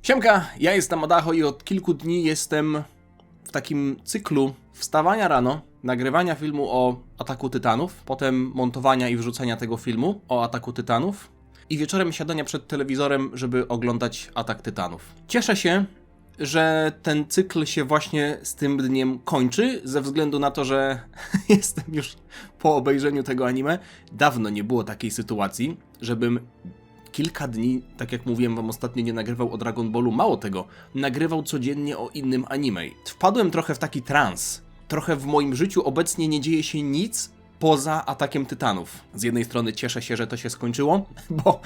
Siemka, ja jestem Adacho i od kilku dni jestem w takim cyklu wstawania rano, nagrywania filmu o Ataku Tytanów, potem montowania i wrzucenia tego filmu o Ataku Tytanów i wieczorem siadania przed telewizorem, żeby oglądać Atak Tytanów. Cieszę się, że ten cykl się właśnie z tym dniem kończy, ze względu na to, że jestem już po obejrzeniu tego anime. Dawno nie było takiej sytuacji, żebym kilka dni, tak jak mówiłem wam ostatnio, nie nagrywał o Dragon Ballu. Mało tego, nagrywał codziennie o innym anime. Wpadłem trochę w taki trans. Trochę w moim życiu obecnie nie dzieje się nic poza Atakiem Tytanów. Z jednej strony cieszę się, że to się skończyło, bo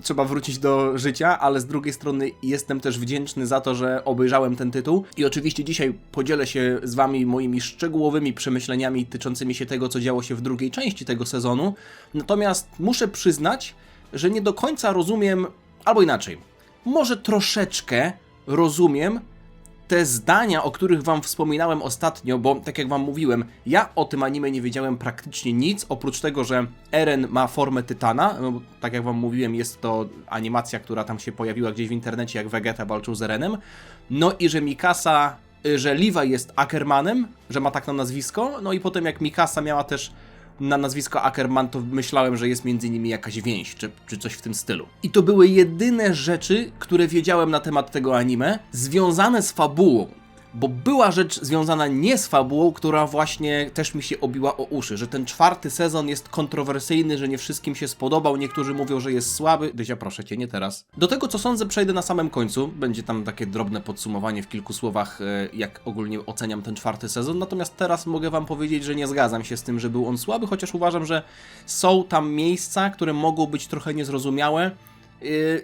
trzeba wrócić do życia, ale z drugiej strony jestem też wdzięczny za to, że obejrzałem ten tytuł. I oczywiście dzisiaj podzielę się z wami moimi szczegółowymi przemyśleniami tyczącymi się tego, co działo się w drugiej części tego sezonu. Natomiast muszę przyznać, że nie do końca rozumiem, albo inaczej, może troszeczkę rozumiem te zdania, o których wam wspominałem ostatnio, bo tak jak wam mówiłem, ja o tym anime nie wiedziałem praktycznie nic, oprócz tego, że Eren ma formę Tytana, no bo tak jak wam mówiłem, jest to animacja, która tam się pojawiła gdzieś w internecie, jak Vegeta walczył z Erenem, no i że Mikasa, że Levi jest Ackermanem, że ma tak na nazwisko, no i potem jak Mikasa miała też na nazwisko Ackerman, to myślałem, że jest między nimi jakaś więź, czy coś w tym stylu. I to były jedyne rzeczy, które wiedziałem na temat tego anime, związane z fabułą. Bo była rzecz związana nie z fabułą, która właśnie też mi się obiła o uszy, że ten czwarty sezon jest kontrowersyjny, że nie wszystkim się spodobał, niektórzy mówią, że jest słaby. Dyzia, proszę cię, nie teraz. Do tego, co sądzę, przejdę na samym końcu. Będzie tam takie drobne podsumowanie w kilku słowach, jak ogólnie oceniam ten czwarty sezon. Natomiast teraz mogę wam powiedzieć, że nie zgadzam się z tym, że był on słaby, chociaż uważam, że są tam miejsca, które mogą być trochę niezrozumiałe.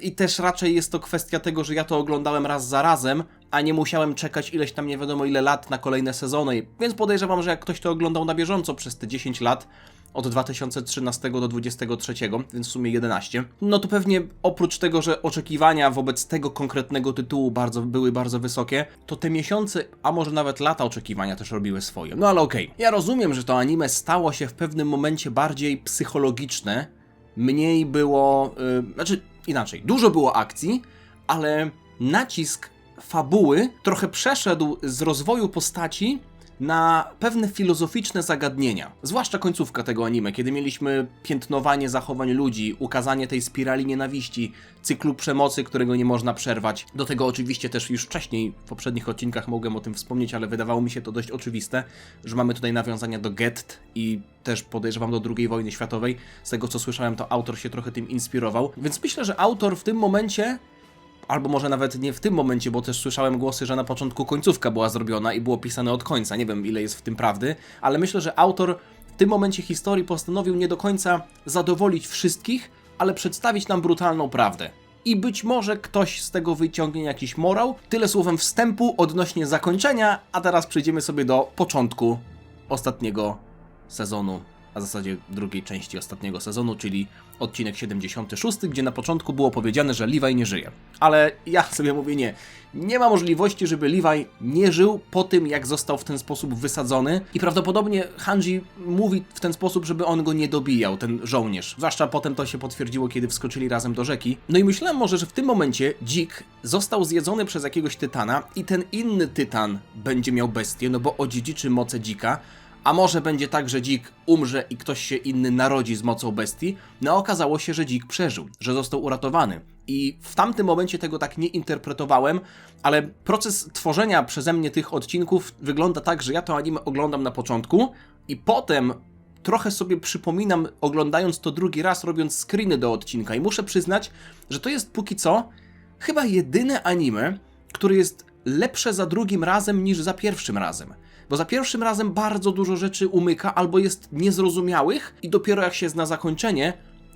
I też raczej jest to kwestia tego, że ja to oglądałem raz za razem, a nie musiałem czekać ileś tam nie wiadomo ile lat na kolejne sezony. Więc podejrzewam, że jak ktoś to oglądał na bieżąco przez te 10 lat, od 2013 do 2023, więc w sumie 11, no to pewnie oprócz tego, że oczekiwania wobec tego konkretnego tytułu były bardzo wysokie, to te miesiące, a może nawet lata oczekiwania też robiły swoje. No ale okej. Ja rozumiem, że to anime stało się w pewnym momencie bardziej psychologiczne, mniej było, inaczej, dużo było akcji, ale nacisk fabuły trochę przeszedł z rozwoju postaci na pewne filozoficzne zagadnienia. Zwłaszcza końcówka tego anime, kiedy mieliśmy piętnowanie zachowań ludzi, ukazanie tej spirali nienawiści, cyklu przemocy, którego nie można przerwać. Do tego oczywiście też już wcześniej, w poprzednich odcinkach mogłem o tym wspomnieć, ale wydawało mi się to dość oczywiste, że mamy tutaj nawiązania do Gett i też podejrzewam do II wojny światowej. Z tego co słyszałem, to autor się trochę tym inspirował, więc myślę, że autor w tym momencie, albo może nawet nie w tym momencie, bo też słyszałem głosy, że na początku końcówka była zrobiona i było pisane od końca. Nie wiem, ile jest w tym prawdy, ale myślę, że autor w tym momencie historii postanowił nie do końca zadowolić wszystkich, ale przedstawić nam brutalną prawdę. I być może ktoś z tego wyciągnie jakiś morał. Tyle słowem wstępu odnośnie zakończenia, a teraz przejdziemy sobie do początku ostatniego sezonu, a w zasadzie drugiej części ostatniego sezonu, czyli odcinek 76, gdzie na początku było powiedziane, że Levi nie żyje. Ale ja sobie mówię nie ma możliwości, żeby Levi nie żył po tym, jak został w ten sposób wysadzony i prawdopodobnie Hanji mówi w ten sposób, żeby on go nie dobijał, ten żołnierz. Zwłaszcza potem to się potwierdziło, kiedy wskoczyli razem do rzeki. No i myślałem może, że w tym momencie Dzik został zjedzony przez jakiegoś tytana i ten inny tytan będzie miał bestię, no bo odziedziczy moce Dzika. A może będzie tak, że Dzik umrze i ktoś się inny narodzi z mocą bestii? No okazało się, że Dzik przeżył, że został uratowany. I w tamtym momencie tego tak nie interpretowałem, ale proces tworzenia przeze mnie tych odcinków wygląda tak, że ja to anime oglądam na początku i potem trochę sobie przypominam, oglądając to drugi raz, robiąc screeny do odcinka. I muszę przyznać, że to jest póki co chyba jedyne anime, które jest lepsze za drugim razem niż za pierwszym razem. Bo za pierwszym razem bardzo dużo rzeczy umyka albo jest niezrozumiałych i dopiero jak się zna zakończenie,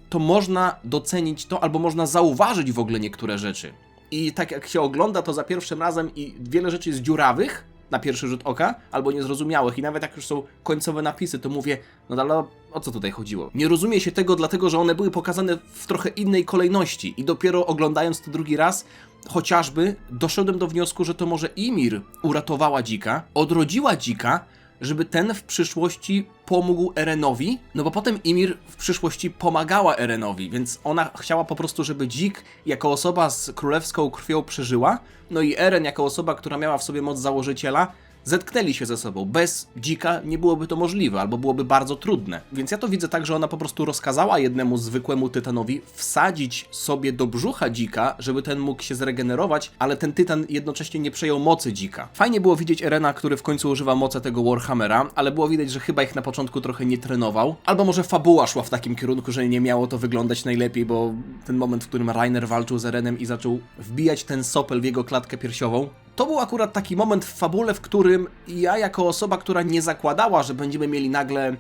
to można docenić to albo można zauważyć w ogóle niektóre rzeczy. I tak jak się ogląda to za pierwszym razem i wiele rzeczy jest dziurawych na pierwszy rzut oka albo niezrozumiałych i nawet jak już są końcowe napisy, to mówię, no ale o co tutaj chodziło? Nie rozumie się tego dlatego, że one były pokazane w trochę innej kolejności i dopiero oglądając to drugi raz, chociażby doszedłem do wniosku, że to może Ymir uratowała Dzika, odrodziła Dzika, żeby ten w przyszłości pomógł Erenowi, no bo potem Ymir w przyszłości pomagała Erenowi, więc ona chciała po prostu, żeby Dzik jako osoba z królewską krwią przeżyła, no i Eren jako osoba, która miała w sobie moc założyciela, zetknęli się ze sobą. Bez Dzika nie byłoby to możliwe, albo byłoby bardzo trudne. Więc ja to widzę tak, że ona po prostu rozkazała jednemu zwykłemu tytanowi wsadzić sobie do brzucha Dzika, żeby ten mógł się zregenerować, ale ten tytan jednocześnie nie przejął mocy Dzika. Fajnie było widzieć Erena, który w końcu używa mocy tego Warhammera, ale było widać, że chyba ich na początku trochę nie trenował. Albo może fabuła szła w takim kierunku, że nie miało to wyglądać najlepiej, bo ten moment, w którym Reiner walczył z Erenem i zaczął wbijać ten sopel w jego klatkę piersiową, to był akurat taki moment w fabule, w którym ja jako osoba, która nie zakładała, że będziemy mieli nagle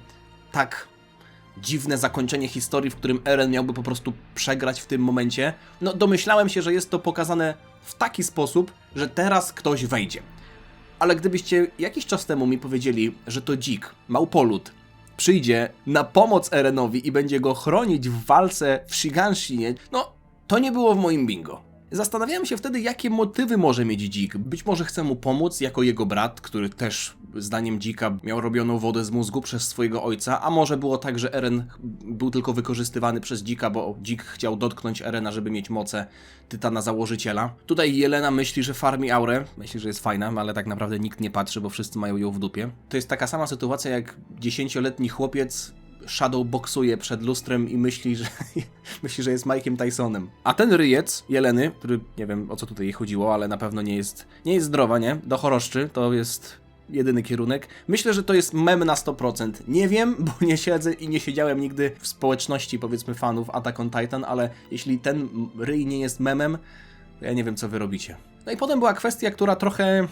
tak dziwne zakończenie historii, w którym Eren miałby po prostu przegrać w tym momencie, no domyślałem się, że jest to pokazane w taki sposób, że teraz ktoś wejdzie. Ale gdybyście jakiś czas temu mi powiedzieli, że to Dzik, małpolud, przyjdzie na pomoc Erenowi i będzie go chronić w walce w Shiganshinie, no to nie było w moim bingo. Zastanawiałem się wtedy, jakie motywy może mieć Dzik. Być może chce mu pomóc jako jego brat, który też, zdaniem Dzika, miał robioną wodę z mózgu przez swojego ojca, a może było tak, że Eren był tylko wykorzystywany przez Dzika, bo Dzik chciał dotknąć Erena, żeby mieć moce tytana założyciela. Tutaj Jelena myśli, że farmi aurę, myśli, że jest fajna, ale tak naprawdę nikt nie patrzy, bo wszyscy mają ją w dupie. To jest taka sama sytuacja, jak 10-letni chłopiec shadowboxuje przed lustrem i myśli, że jest Mike'iem Tysonem. A ten ryjec Jeleny, który nie wiem o co tutaj jej chodziło, ale na pewno nie jest zdrowa, nie? Do choroszczy, to jest jedyny kierunek. Myślę, że to jest mem na 100%. Nie wiem, bo nie siedzę i nie siedziałem nigdy w społeczności, powiedzmy, fanów Attack on Titan, ale jeśli ten ryj nie jest memem, to ja nie wiem, co wy robicie. No i potem była kwestia, która trochę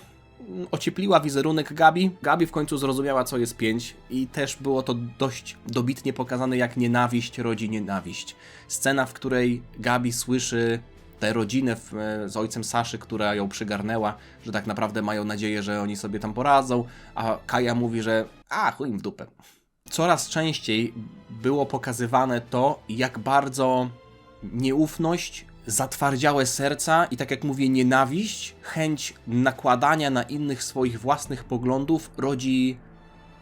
ociepliła wizerunek Gabi. Gabi w końcu zrozumiała, co jest 5 i też było to dość dobitnie pokazane, jak nienawiść rodzi nienawiść. Scena, w której Gabi słyszy tę rodzinę z ojcem Saszy, która ją przygarnęła, że tak naprawdę mają nadzieję, że oni sobie tam poradzą, a Kaja mówi, że chuj im w dupę. Coraz częściej było pokazywane to, jak bardzo nieufność, zatwardziałe serca i, tak jak mówię, nienawiść, chęć nakładania na innych swoich własnych poglądów rodzi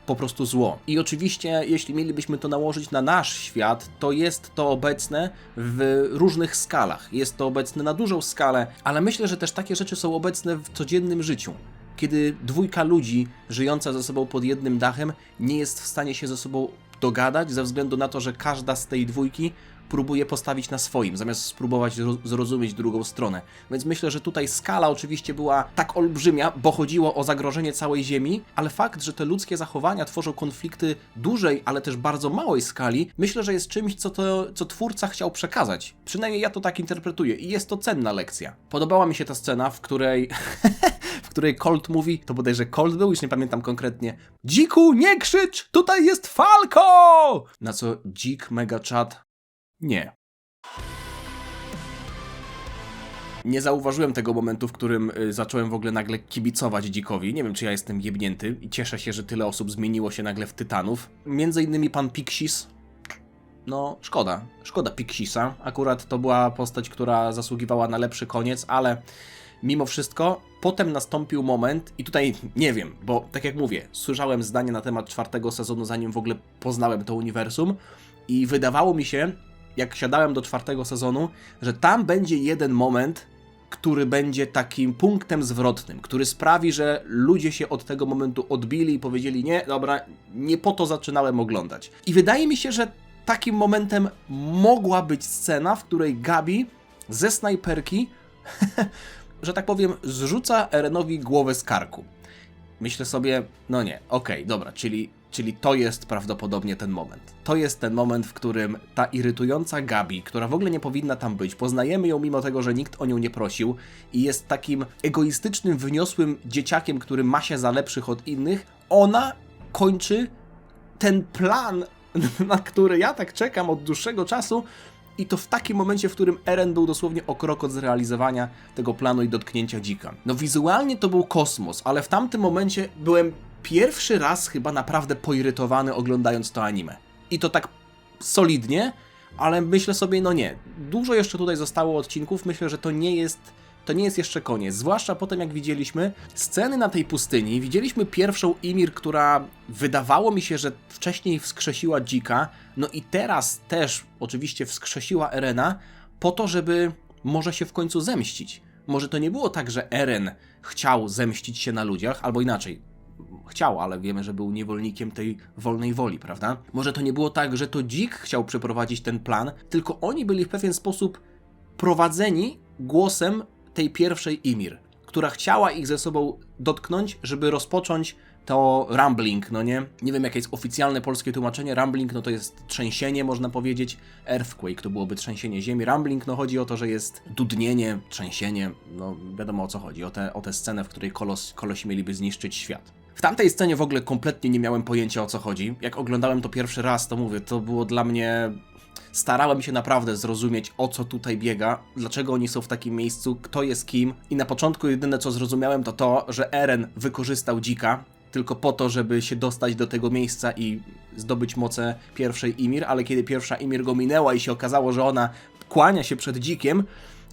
po prostu zło. I oczywiście, jeśli mielibyśmy to nałożyć na nasz świat, to jest to obecne w różnych skalach. Jest to obecne na dużą skalę, ale myślę, że też takie rzeczy są obecne w codziennym życiu. Kiedy dwójka ludzi żyjąca ze sobą pod jednym dachem nie jest w stanie się ze sobą dogadać ze względu na to, że każda z tej dwójki próbuje postawić na swoim, zamiast spróbować zrozumieć drugą stronę. Więc myślę, że tutaj skala oczywiście była tak olbrzymia, bo chodziło o zagrożenie całej Ziemi, ale fakt, że te ludzkie zachowania tworzą konflikty dużej, ale też bardzo małej skali, myślę, że jest czymś, co twórca chciał przekazać. Przynajmniej ja to tak interpretuję i jest to cenna lekcja. Podobała mi się ta scena, w której Colt mówi, to bodajże Colt był, już nie pamiętam konkretnie: Dziku, nie krzycz, tutaj jest Falco! Na co Dzik mega chat: nie. Nie zauważyłem tego momentu, w którym zacząłem w ogóle nagle kibicować Dzikowi. Nie wiem, czy ja jestem jebnięty i cieszę się, że tyle osób zmieniło się nagle w Tytanów. Między innymi pan Pixis. No, szkoda Pixisa. Akurat to była postać, która zasługiwała na lepszy koniec, ale mimo wszystko potem nastąpił moment i tutaj nie wiem, bo tak jak mówię, słyszałem zdania na temat 4. sezonu, zanim w ogóle poznałem to uniwersum i wydawało mi się, jak siadałem do 4. sezonu, że tam będzie jeden moment, który będzie takim punktem zwrotnym, który sprawi, że ludzie się od tego momentu odbili i powiedzieli: nie, dobra, nie po to zaczynałem oglądać. I wydaje mi się, że takim momentem mogła być scena, w której Gabi ze snajperki, że tak powiem, zrzuca Erenowi głowę z karku. Myślę sobie, no nie, okej, dobra, czyli to jest prawdopodobnie ten moment. To jest ten moment, w którym ta irytująca Gabi, która w ogóle nie powinna tam być, poznajemy ją mimo tego, że nikt o nią nie prosił i jest takim egoistycznym, wyniosłym dzieciakiem, który ma się za lepszych od innych, ona kończy ten plan, na który ja tak czekam od dłuższego czasu, i to w takim momencie, w którym Eren był dosłownie o krok od zrealizowania tego planu i dotknięcia Dzika. No wizualnie to był kosmos, ale w tamtym momencie byłem pierwszy raz chyba naprawdę poirytowany oglądając to anime. I to tak solidnie, ale myślę sobie, no nie, dużo jeszcze tutaj zostało odcinków, myślę, że to nie jest to nie jest jeszcze koniec. Zwłaszcza potem, jak widzieliśmy sceny na tej pustyni, widzieliśmy pierwszą Ymir, która wydawało mi się, że wcześniej wskrzesiła Dzika, no i teraz też oczywiście wskrzesiła Erena po to, żeby może się w końcu zemścić. Może to nie było tak, że Eren chciał zemścić się na ludziach, albo inaczej. Chciał, ale wiemy, że był niewolnikiem tej wolnej woli, prawda? Może to nie było tak, że to Dzik chciał przeprowadzić ten plan, tylko oni byli w pewien sposób prowadzeni głosem tej pierwszej Ymir, która chciała ich ze sobą dotknąć, żeby rozpocząć to rumbling, no nie? Nie wiem, jakie jest oficjalne polskie tłumaczenie. Rumbling, no to jest trzęsienie, można powiedzieć. Earthquake to byłoby trzęsienie ziemi. Rumbling, no chodzi o to, że jest dudnienie, trzęsienie, no wiadomo o co chodzi. O tę scenę, w której kolosi mieliby zniszczyć świat. W tamtej scenie w ogóle kompletnie nie miałem pojęcia, o co chodzi. Jak oglądałem to pierwszy raz, to mówię, to było dla mnie... Starałem się naprawdę zrozumieć, o co tutaj biega, dlaczego oni są w takim miejscu, kto jest kim. I na początku jedyne, co zrozumiałem, to to, że Eren wykorzystał Dzika tylko po to, żeby się dostać do tego miejsca i zdobyć moce pierwszej Ymir, ale kiedy pierwsza Ymir go minęła i się okazało, że ona kłania się przed Dzikiem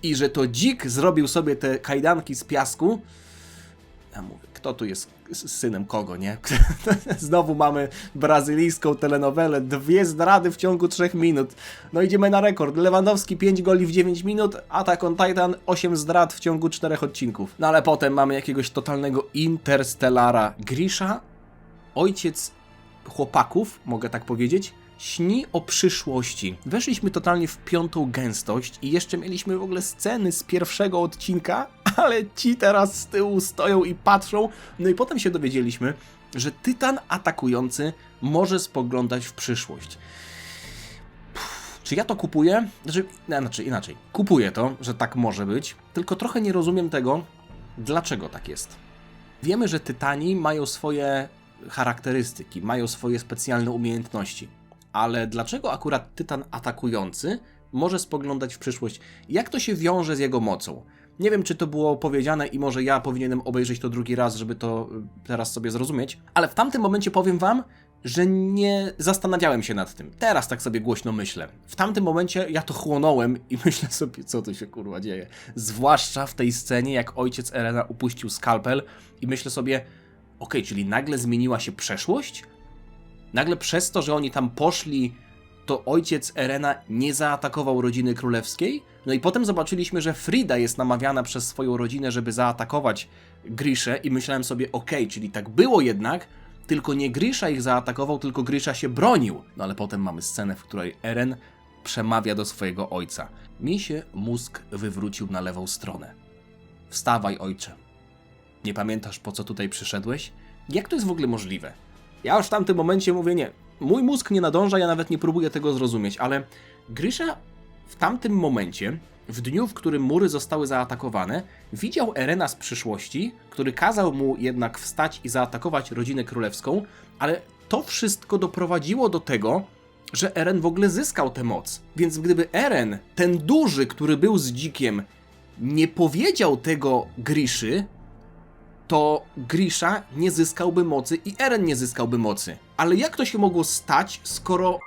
i że to Dzik zrobił sobie te kajdanki z piasku, ja mówię, kto tu jest synem kogo, nie? Znowu mamy brazylijską telenowelę, 2 zdrady w ciągu 3 minut. No idziemy na rekord. Lewandowski 5 goli w 9 minut, Attack on Titan 8 zdrad w ciągu 4 odcinków. No ale potem mamy jakiegoś totalnego interstellara. Grisha, ojciec chłopaków, mogę tak powiedzieć, śni o przyszłości. Weszliśmy totalnie w 5. gęstość i jeszcze mieliśmy w ogóle sceny z pierwszego odcinka, ale ci teraz z tyłu stoją i patrzą. No i potem się dowiedzieliśmy, że Tytan atakujący może spoglądać w przyszłość. Czy ja to kupuję? Znaczy inaczej. Kupuję to, że tak może być, tylko trochę nie rozumiem tego, dlaczego tak jest. Wiemy, że Tytani mają swoje charakterystyki, mają swoje specjalne umiejętności. Ale dlaczego akurat Tytan atakujący może spoglądać w przyszłość? Jak to się wiąże z jego mocą? Nie wiem, czy to było powiedziane i może ja powinienem obejrzeć to drugi raz, żeby to teraz sobie zrozumieć, ale w tamtym momencie powiem wam, że nie zastanawiałem się nad tym. Teraz tak sobie głośno myślę. W tamtym momencie ja to chłonąłem i myślę sobie, co tu się kurwa dzieje. Zwłaszcza w tej scenie, jak ojciec Erena upuścił skalpel i myślę sobie, okej, czyli nagle zmieniła się przeszłość? Nagle przez to, że oni tam poszli, to ojciec Erena nie zaatakował rodziny królewskiej? No i potem zobaczyliśmy, że Frida jest namawiana przez swoją rodzinę, żeby zaatakować Griszę i myślałem sobie, okej, czyli tak było jednak, tylko nie Grisha ich zaatakował, tylko Grisha się bronił. No ale potem mamy scenę, w której Eren przemawia do swojego ojca. Mi się mózg wywrócił na lewą stronę. Wstawaj, ojcze. Nie pamiętasz, po co tutaj przyszedłeś? Jak to jest w ogóle możliwe? Ja już w tamtym momencie mówię, nie, mój mózg nie nadąża, ja nawet nie próbuję tego zrozumieć, ale Grisha w tamtym momencie, w dniu, w którym mury zostały zaatakowane, widział Erena z przyszłości, który kazał mu jednak wstać i zaatakować rodzinę królewską, ale to wszystko doprowadziło do tego, że Eren w ogóle zyskał tę moc. Więc gdyby Eren, ten duży, który był z Dzikiem, nie powiedział tego Griszy, to Grisha nie zyskałby mocy i Eren nie zyskałby mocy. Ale jak to się mogło stać, skoro...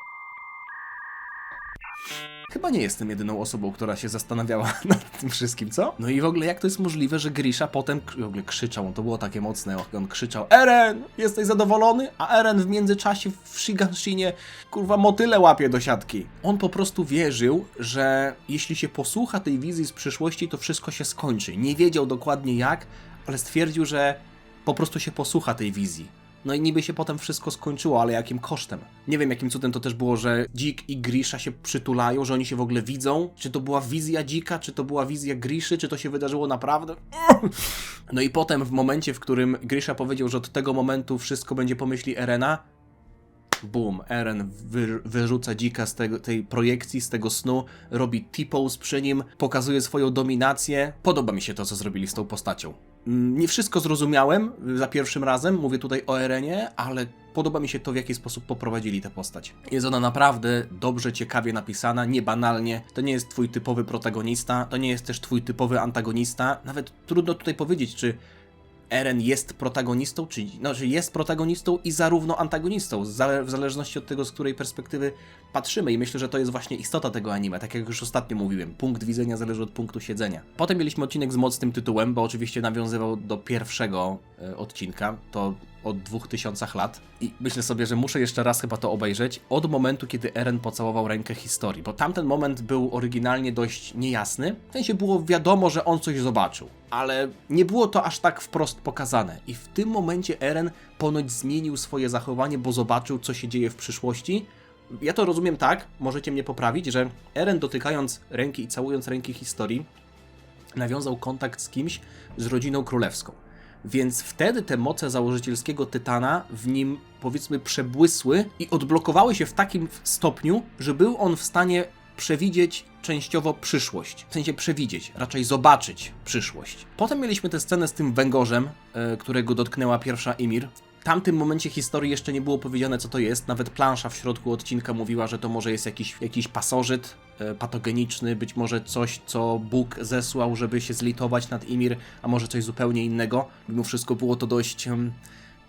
Chyba nie jestem jedyną osobą, która się zastanawiała nad tym wszystkim, co? No i w ogóle jak to jest możliwe, że Grisha potem w ogóle krzyczał, to było takie mocne, on krzyczał: Eren, jesteś zadowolony? A Eren w międzyczasie w Shiganshinie, kurwa, motyle łapie do siatki. On po prostu wierzył, że jeśli się posłucha tej wizji z przyszłości, to wszystko się skończy. Nie wiedział dokładnie jak, ale stwierdził, że po prostu się posłucha tej wizji. No i niby się potem wszystko skończyło, ale jakim kosztem? Nie wiem, jakim cudem to też było, że Dzik i Grisha się przytulają, że oni się w ogóle widzą. Czy to była wizja Dzika, czy to była wizja Griszy, czy to się wydarzyło naprawdę? No i potem w momencie, w którym Grisha powiedział, że od tego momentu wszystko będzie po myśli Erena, boom, Eren wyrzuca Dzika z tej projekcji, z tego snu, robi T-pose przy nim, pokazuje swoją dominację. Podoba mi się to, co zrobili z tą postacią. Nie wszystko zrozumiałem za pierwszym razem, mówię tutaj o Erenie, ale podoba mi się to, w jaki sposób poprowadzili tę postać. Jest ona naprawdę dobrze, ciekawie napisana, nie banalnie. To nie jest twój typowy protagonista, to nie jest też twój typowy antagonista. Nawet trudno tutaj powiedzieć, czy Eren jest protagonistą, czy jest protagonistą i zarówno antagonistą, w zależności od tego, z której perspektywy patrzymy. I myślę, że to jest właśnie istota tego anime, tak jak już ostatnio mówiłem. Punkt widzenia zależy od punktu siedzenia. Potem mieliśmy odcinek z mocnym tytułem, bo oczywiście nawiązywał do pierwszego odcinka, to od 2000 lat. I myślę sobie, że muszę jeszcze raz chyba to obejrzeć, od momentu, kiedy Eren pocałował rękę historii, bo tamten moment był oryginalnie dość niejasny. W sensie było wiadomo, że on coś zobaczył, ale nie było to aż tak wprost pokazane. I w tym momencie Eren ponoć zmienił swoje zachowanie, bo zobaczył, co się dzieje w przyszłości. Ja to rozumiem tak, możecie mnie poprawić, że Eren dotykając ręki i całując ręki historii nawiązał kontakt z kimś z rodziną królewską. Więc wtedy te moce założycielskiego Tytana w nim, powiedzmy, przebłysły i odblokowały się w takim stopniu, że był on w stanie przewidzieć częściowo przyszłość. W sensie przewidzieć, raczej zobaczyć przyszłość. Potem mieliśmy tę scenę z tym węgorzem, którego dotknęła pierwsza Ymir. W tamtym momencie historii jeszcze nie było powiedziane, co to jest. Nawet plansza w środku odcinka mówiła, że to może jest jakiś pasożyt patogeniczny, być może coś, co Bóg zesłał, żeby się zlitować nad Ymir, a może coś zupełnie innego. Mimo wszystko było to dość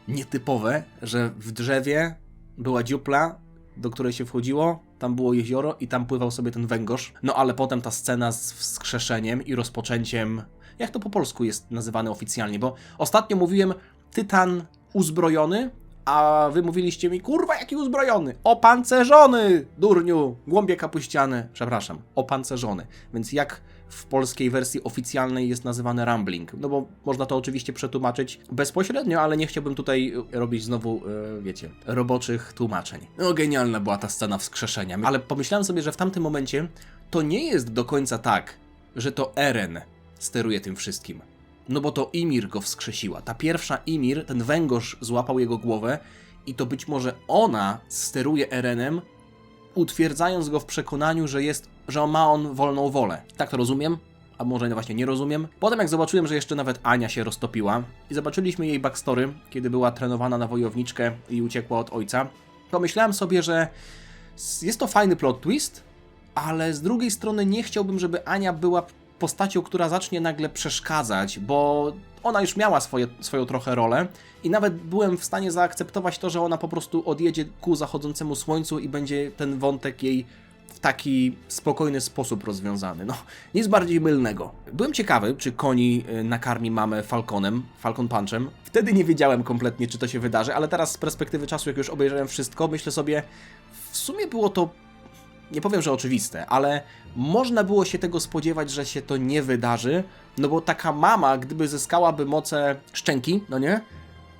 nietypowe, że w drzewie była dziupla, do której się wchodziło, tam było jezioro i tam pływał sobie ten węgorz. No ale potem ta scena z wskrzeszeniem i rozpoczęciem, jak to po polsku jest nazywane oficjalnie, bo ostatnio mówiłem Tytan uzbrojony, a wy mówiliście mi, kurwa, jaki uzbrojony? Opancerzony, durniu, głąbie kapuściane, przepraszam, opancerzony. Więc jak w polskiej wersji oficjalnej jest nazywany Rumbling? No bo można to oczywiście przetłumaczyć bezpośrednio, ale nie chciałbym tutaj robić znowu, wiecie, roboczych tłumaczeń. No genialna była ta scena wskrzeszenia, ale pomyślałem sobie, że w tamtym momencie to nie jest do końca tak, że to Eren steruje tym wszystkim. No bo to Ymir go wskrzesiła. Ta pierwsza Ymir, ten węgorz złapał jego głowę i to być może ona steruje Erenem, utwierdzając go w przekonaniu, że ma on wolną wolę. Tak to rozumiem, a może właśnie nie rozumiem. Potem jak zobaczyłem, że jeszcze nawet Ania się roztopiła i zobaczyliśmy jej backstory, kiedy była trenowana na wojowniczkę i uciekła od ojca, pomyślałem sobie, że jest to fajny plot twist, ale z drugiej strony nie chciałbym, żeby Ania była postacią, która zacznie nagle przeszkadzać, bo ona już miała swoją trochę rolę i nawet byłem w stanie zaakceptować to, że ona po prostu odjedzie ku zachodzącemu słońcu i będzie ten wątek jej w taki spokojny sposób rozwiązany. No, nic bardziej mylnego. Byłem ciekawy, czy Connie nakarmi mamę Falcon Punchem. Wtedy nie wiedziałem kompletnie, czy to się wydarzy, ale teraz z perspektywy czasu, jak już obejrzałem wszystko, myślę sobie, w sumie było to, nie powiem, że oczywiste, ale można było się tego spodziewać, że się to nie wydarzy, no bo taka mama, gdyby zyskałaby moce szczęki, no nie?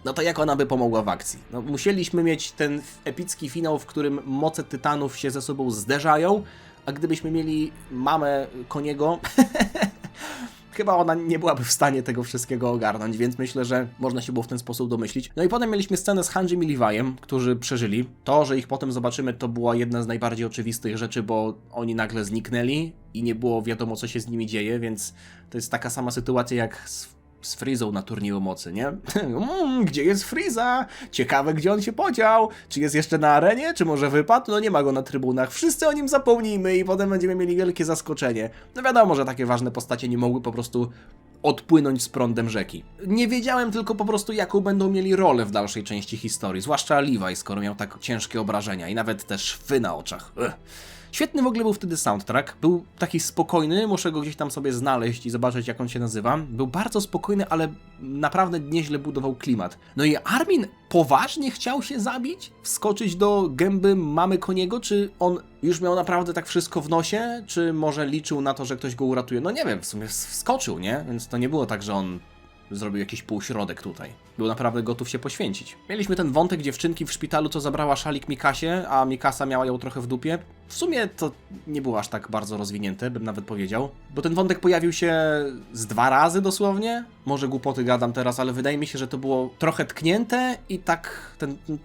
No to jak ona by pomogła w akcji? No, musieliśmy mieć ten epicki finał, w którym moce tytanów się ze sobą zderzają, a gdybyśmy mieli mamę Koniego, chyba ona nie byłaby w stanie tego wszystkiego ogarnąć, więc myślę, że można się było w ten sposób domyślić. No i potem mieliśmy scenę z Hanjim i Levi'em, którzy przeżyli. To, że ich potem zobaczymy, to była jedna z najbardziej oczywistych rzeczy, bo oni nagle zniknęli i nie było wiadomo, co się z nimi dzieje, więc to jest taka sama sytuacja jak z Freezą na turnieju mocy, nie? Gdzie jest Freeza? Ciekawe, gdzie on się podział? Czy jest jeszcze na arenie? Czy może wypadł? No nie ma go na trybunach. Wszyscy o nim zapomnimy i potem będziemy mieli wielkie zaskoczenie. No wiadomo, że takie ważne postacie nie mogły po prostu odpłynąć z prądem rzeki. Nie wiedziałem tylko po prostu, jaką będą mieli rolę w dalszej części historii, zwłaszcza Levi, skoro miał tak ciężkie obrażenia i nawet te szwy na oczach. Świetny w ogóle był wtedy soundtrack, był taki spokojny, muszę go gdzieś tam sobie znaleźć i zobaczyć, jak on się nazywa. Był bardzo spokojny, ale naprawdę nieźle budował klimat. No i Armin poważnie chciał się zabić? Wskoczyć do gęby mamy Koniego? Czy on już miał naprawdę tak wszystko w nosie? Czy może liczył na to, że ktoś go uratuje? No nie wiem, w sumie wskoczył, nie? Więc to nie było tak, że on zrobił jakiś półśrodek tutaj. Był naprawdę gotów się poświęcić. Mieliśmy ten wątek dziewczynki w szpitalu, co zabrała szalik Mikasie, a Mikasa miała ją trochę w dupie. W sumie to nie było aż tak bardzo rozwinięte, bym nawet powiedział. Bo ten wątek pojawił się z 2 razy dosłownie. Może głupoty gadam teraz, ale wydaje mi się, że to było trochę tknięte i tak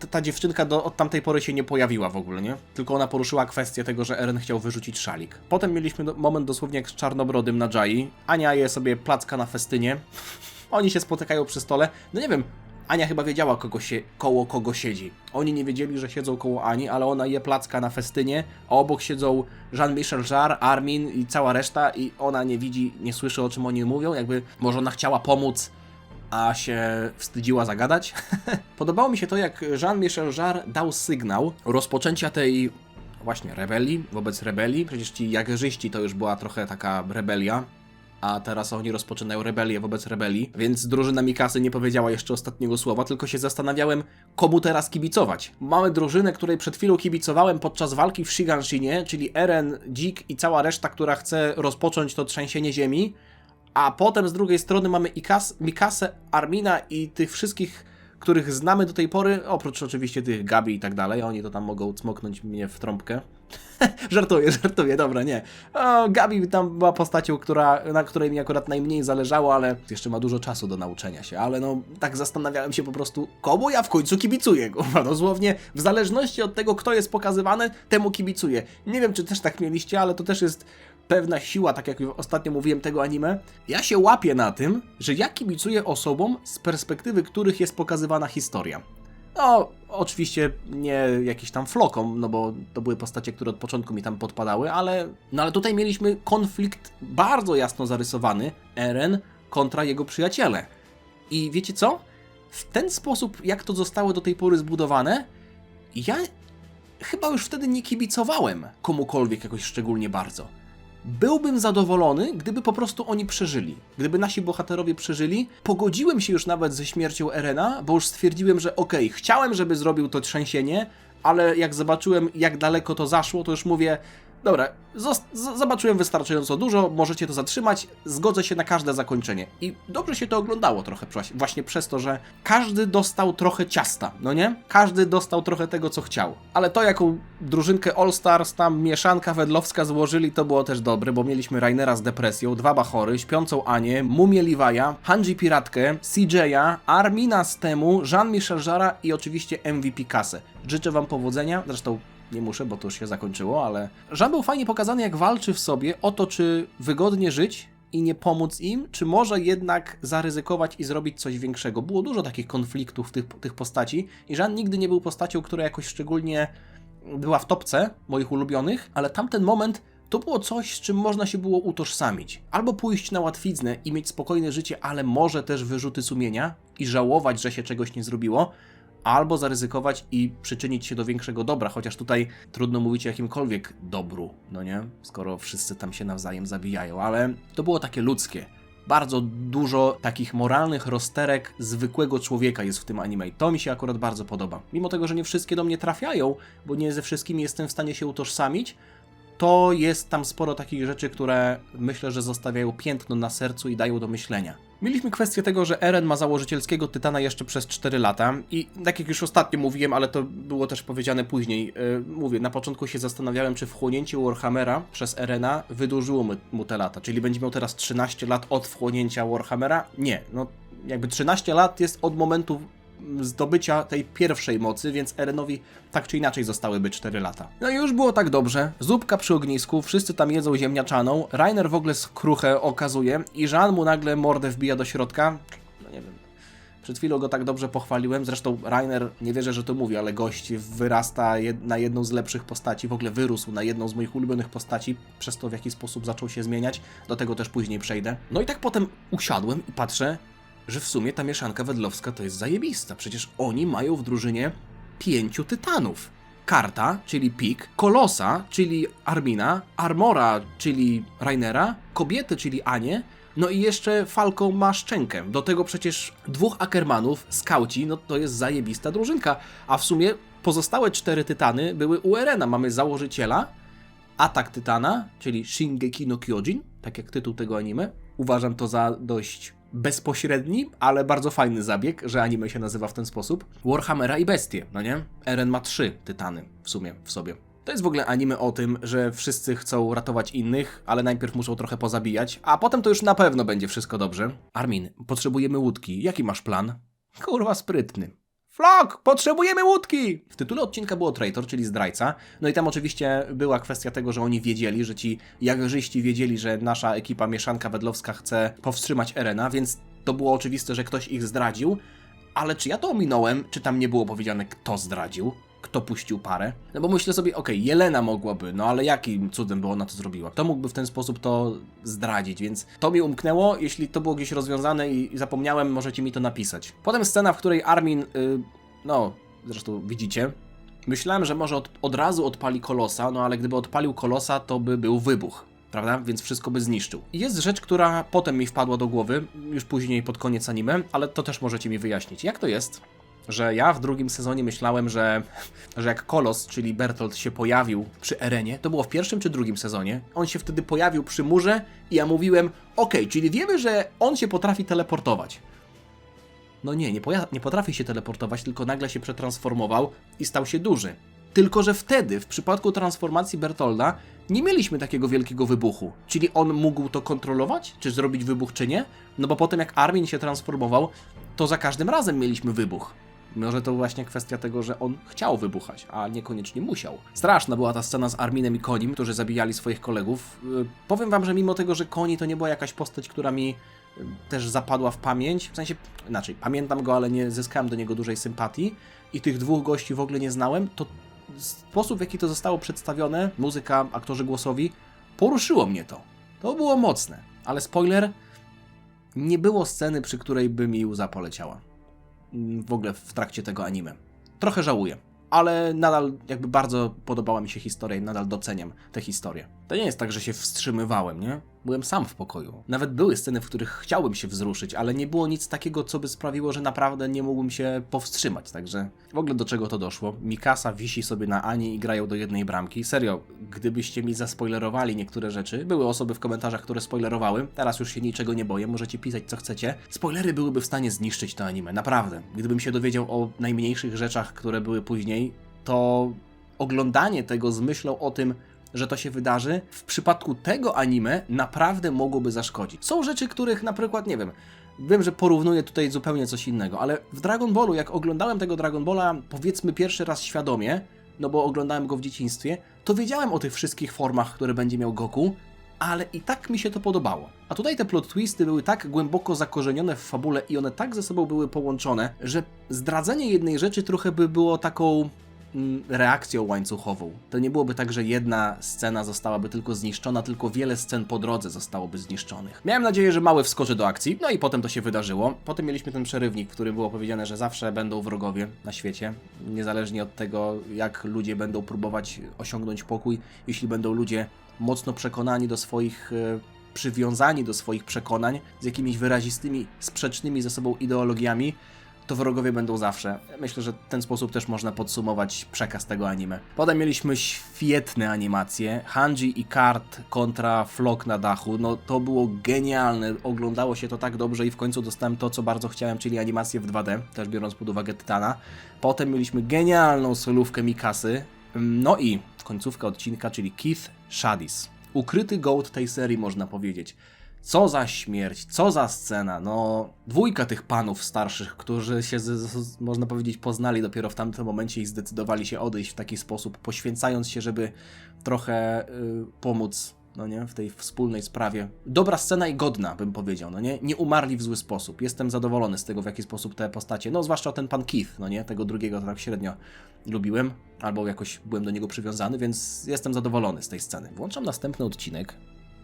ta dziewczynka od tamtej pory się nie pojawiła w ogóle, nie? Tylko ona poruszyła kwestię tego, że Eren chciał wyrzucić szalik. Potem mieliśmy moment dosłownie jak z Czarnobrodym na Jai. Ania je sobie placka na festynie. Oni się spotykają przy stole. No nie wiem, Ania chyba wiedziała, koło kogo siedzi. Oni nie wiedzieli, że siedzą koło Ani, ale ona je placka na festynie, a obok siedzą Jean-Michel Jarre, Armin i cała reszta i ona nie widzi, nie słyszy, o czym oni mówią. Jakby może ona chciała pomóc a się wstydziła zagadać. Podobało mi się to, jak Jean-Michel Jarre dał sygnał rozpoczęcia tej właśnie rebelii wobec rebelii. Przecież ci jagerzyści to już była trochę taka rebelia, a teraz oni rozpoczynają rebelię wobec rebelii, więc drużyna Mikasy nie powiedziała jeszcze ostatniego słowa, tylko się zastanawiałem, komu teraz kibicować. Mamy drużynę, której przed chwilą kibicowałem podczas walki w Shiganshinie, czyli Eren, Dzik i cała reszta, która chce rozpocząć to trzęsienie ziemi, a potem z drugiej strony mamy Mikasę, Armina i tych wszystkich, których znamy do tej pory, oprócz oczywiście tych Gabi i tak dalej, oni to tam mogą cmoknąć mnie w trąbkę. żartuję, dobra, nie. O, Gabi tam była postacią, na której mi akurat najmniej zależało, ale jeszcze ma dużo czasu do nauczenia się, ale no tak zastanawiałem się po prostu, komu ja w końcu kibicuję, kurwa, dosłownie w zależności od tego, kto jest pokazywany, temu kibicuję. Nie wiem, czy też tak mieliście, ale to też jest pewna siła, tak jak ostatnio mówiłem tego anime. Ja się łapię na tym, że ja kibicuję osobom, z perspektywy których jest pokazywana historia. No, oczywiście nie jakiś tam flokom, no bo to były postacie, które od początku mi tam podpadały, ale tutaj mieliśmy konflikt bardzo jasno zarysowany, Eren kontra jego przyjaciele. I wiecie co? W ten sposób, jak to zostało do tej pory zbudowane, ja chyba już wtedy nie kibicowałem komukolwiek jakoś szczególnie bardzo. Byłbym zadowolony, gdyby po prostu oni przeżyli. Gdyby nasi bohaterowie przeżyli, pogodziłem się już nawet ze śmiercią Erena, bo już stwierdziłem, że okej, chciałem, żeby zrobił to trzęsienie, ale jak zobaczyłem, jak daleko to zaszło, to już mówię, dobra, zobaczyłem wystarczająco dużo, możecie to zatrzymać, zgodzę się na każde zakończenie. I dobrze się to oglądało trochę właśnie przez to, że każdy dostał trochę ciasta, no nie? Każdy dostał trochę tego, co chciał. Ale to, jaką drużynkę All Stars, tam mieszanka wedlowska złożyli, to było też dobre, bo mieliśmy Rainera z depresją, 2 Bachory, śpiącą Anię, Mumię Levi'a, Hanji Piratkę, CJ'a, Armina z Temu, Jean-Michel Jarre'a i oczywiście MVP Kasę. Życzę wam powodzenia, zresztą nie muszę, bo to już się zakończyło, ale Jean był fajnie pokazany, jak walczy w sobie o to, czy wygodnie żyć i nie pomóc im, czy może jednak zaryzykować i zrobić coś większego. Było dużo takich konfliktów tych postaci i Jean nigdy nie był postacią, która jakoś szczególnie była w topce moich ulubionych, ale tamten moment to było coś, z czym można się było utożsamić. Albo pójść na łatwiznę i mieć spokojne życie, ale może też wyrzuty sumienia i żałować, że się czegoś nie zrobiło, albo zaryzykować i przyczynić się do większego dobra, chociaż tutaj trudno mówić o jakimkolwiek dobru, no nie? Skoro wszyscy tam się nawzajem zabijają, ale to było takie ludzkie. Bardzo dużo takich moralnych rozterek zwykłego człowieka jest w tym anime. To mi się akurat bardzo podoba. Mimo tego, że nie wszystkie do mnie trafiają, bo nie ze wszystkimi jestem w stanie się utożsamić, to jest tam sporo takich rzeczy, które myślę, że zostawiają piętno na sercu i dają do myślenia. Mieliśmy kwestię tego, że Eren ma założycielskiego tytana jeszcze przez 4 lata i tak jak już ostatnio mówiłem, ale to było też powiedziane później, mówię, na początku się zastanawiałem, czy wchłonięcie Warhammera przez Erena wydłużyło mu te lata, czyli będzie miał teraz 13 lat od wchłonięcia Warhammera? Nie, no jakby 13 lat jest od momentu zdobycia tej pierwszej mocy, więc Erenowi tak czy inaczej zostałyby 4 lata. No i już było tak dobrze, zupka przy ognisku, wszyscy tam jedzą ziemniaczaną, Reiner w ogóle skruchę okazuje i Jean mu nagle mordę wbija do środka. No nie wiem, przed chwilą go tak dobrze pochwaliłem, zresztą Reiner, nie wierzę, że to mówi, ale gość wyrasta na jedną z lepszych postaci, w ogóle wyrósł na jedną z moich ulubionych postaci, przez to w jaki sposób zaczął się zmieniać, do tego też później przejdę. No i tak potem usiadłem i patrzę, że w sumie ta mieszanka wedlowska to jest zajebista. Przecież oni mają w drużynie 5 tytanów. Karta, czyli Pik, Kolosa, czyli Armina, Armora, czyli Rainera, kobiety, czyli Anię, no i jeszcze Falco ma Szczękę. Do tego przecież 2 Ackermanów, skauci, no to jest zajebista drużynka. A w sumie pozostałe 4 tytany były u Erena. Mamy założyciela, atak tytana, czyli Shingeki no Kyojin, tak jak tytuł tego anime. Uważam to za dość bezpośredni, ale bardzo fajny zabieg, że anime się nazywa w ten sposób. Warhammera i bestie, no nie? Eren ma 3 tytany w sumie w sobie. To jest w ogóle anime o tym, że wszyscy chcą ratować innych, ale najpierw muszą trochę pozabijać, a potem to już na pewno będzie wszystko dobrze. Armin, potrzebujemy łódki. Jaki masz plan? Kurwa sprytny. Flock, potrzebujemy łódki! W tytule odcinka było traitor, czyli zdrajca. No i tam oczywiście była kwestia tego, że oni wiedzieli, że ci jagerzyści wiedzieli, że nasza ekipa mieszanka wedlowska chce powstrzymać Erena, więc to było oczywiste, że ktoś ich zdradził. Ale czy ja to ominąłem, czy tam nie było powiedziane, kto zdradził? kto puścił parę. No bo myślę sobie, okej, Jelena mogłaby, no ale jakim cudem by ona to zrobiła? Kto mógłby w ten sposób to zdradzić? Więc to mi umknęło, jeśli to było gdzieś rozwiązane i zapomniałem, możecie mi to napisać. Potem scena, w której Armin, no zresztą widzicie, myślałem, że może od razu odpali Kolosa, no ale gdyby odpalił Kolosa, to by był wybuch. Prawda? Więc wszystko by zniszczył. I jest rzecz, która potem mi wpadła do głowy, już później pod koniec anime, ale to też możecie mi wyjaśnić. Jak to jest, że ja w drugim sezonie myślałem, że jak Kolos, czyli Bertolt, się pojawił przy Erenie, to było w pierwszym czy drugim sezonie, on się wtedy pojawił przy murze i ja mówiłem, okej, czyli wiemy, że on się potrafi teleportować. No nie potrafi się teleportować, tylko nagle się przetransformował i stał się duży. Tylko że wtedy, w przypadku transformacji Bertolda, nie mieliśmy takiego wielkiego wybuchu. Czyli on mógł to kontrolować? Czy zrobić wybuch, czy nie? No bo potem jak Armin się transformował, to za każdym razem mieliśmy wybuch. Może to właśnie kwestia tego, że on chciał wybuchać, a niekoniecznie musiał. Straszna była ta scena z Arminem i Konim, którzy zabijali swoich kolegów. Powiem wam, że mimo tego, że Koni to nie była jakaś postać, która mi też zapadła w pamięć, w sensie, inaczej, pamiętam go, ale nie zyskałem do niego dużej sympatii i tych dwóch gości w ogóle nie znałem, to sposób, w jaki to zostało przedstawione, muzyka, aktorzy głosowi, poruszyło mnie to. To było mocne, ale spoiler, nie było sceny, przy której by mi łza poleciała. W ogóle w trakcie tego anime. Trochę żałuję, ale nadal jakby bardzo podobała mi się historia i nadal doceniam tę historię. To nie jest tak, że się wstrzymywałem, nie? Byłem sam w pokoju. Nawet były sceny, w których chciałem się wzruszyć, ale nie było nic takiego, co by sprawiło, że naprawdę nie mógłbym się powstrzymać, także w ogóle do czego to doszło? Mikasa wisi sobie na Ani i grają do jednej bramki. Serio, gdybyście mi zaspoilerowali niektóre rzeczy, były osoby w komentarzach, które spoilerowały, teraz już się niczego nie boję, możecie pisać co chcecie. Spoilery byłyby w stanie zniszczyć to anime, naprawdę. Gdybym się dowiedział o najmniejszych rzeczach, które były później, to oglądanie tego z myślą o tym, że to się wydarzy, w przypadku tego anime naprawdę mogłoby zaszkodzić. Są rzeczy, których na przykład, nie wiem, że porównuję tutaj zupełnie coś innego, ale w Dragon Ballu, jak oglądałem tego Dragon Balla, powiedzmy pierwszy raz świadomie, no bo oglądałem go w dzieciństwie, to wiedziałem o tych wszystkich formach, które będzie miał Goku, ale i tak mi się to podobało. A tutaj te plot twisty były tak głęboko zakorzenione w fabule i one tak ze sobą były połączone, że zdradzenie jednej rzeczy trochę by było taką reakcją łańcuchową. To nie byłoby tak, że jedna scena zostałaby tylko zniszczona, tylko wiele scen po drodze zostałoby zniszczonych. Miałem nadzieję, że Mały wskoczy do akcji, no i potem to się wydarzyło. Potem mieliśmy ten przerywnik, w którym było powiedziane, że zawsze będą wrogowie na świecie, niezależnie od tego, jak ludzie będą próbować osiągnąć pokój. Jeśli będą ludzie mocno przekonani do swoich przywiązani do swoich przekonań, z jakimiś wyrazistymi, sprzecznymi ze sobą ideologiami, to wrogowie będą zawsze. Myślę, że w ten sposób też można podsumować przekaz tego anime. Potem mieliśmy świetne animacje. Hanji i Kart kontra Flock na dachu. No to było genialne. Oglądało się to tak dobrze i w końcu dostałem to, co bardzo chciałem, czyli animację w 2D, też biorąc pod uwagę Tytana. Potem mieliśmy genialną solówkę Mikasy. No i końcówka odcinka, czyli Keith Shadis. Ukryty gołd tej serii, można powiedzieć. Co za śmierć, co za scena, no dwójka tych panów starszych, którzy się, można powiedzieć, poznali dopiero w tamtym momencie i zdecydowali się odejść w taki sposób, poświęcając się, żeby trochę pomóc, no nie, w tej wspólnej sprawie. Dobra scena i godna, bym powiedział, no nie, nie umarli w zły sposób. Jestem zadowolony z tego, w jaki sposób te postacie, no zwłaszcza ten pan Keith, no nie, tego drugiego to tak średnio lubiłem, albo jakoś byłem do niego przywiązany, więc jestem zadowolony z tej sceny. Włączam następny odcinek.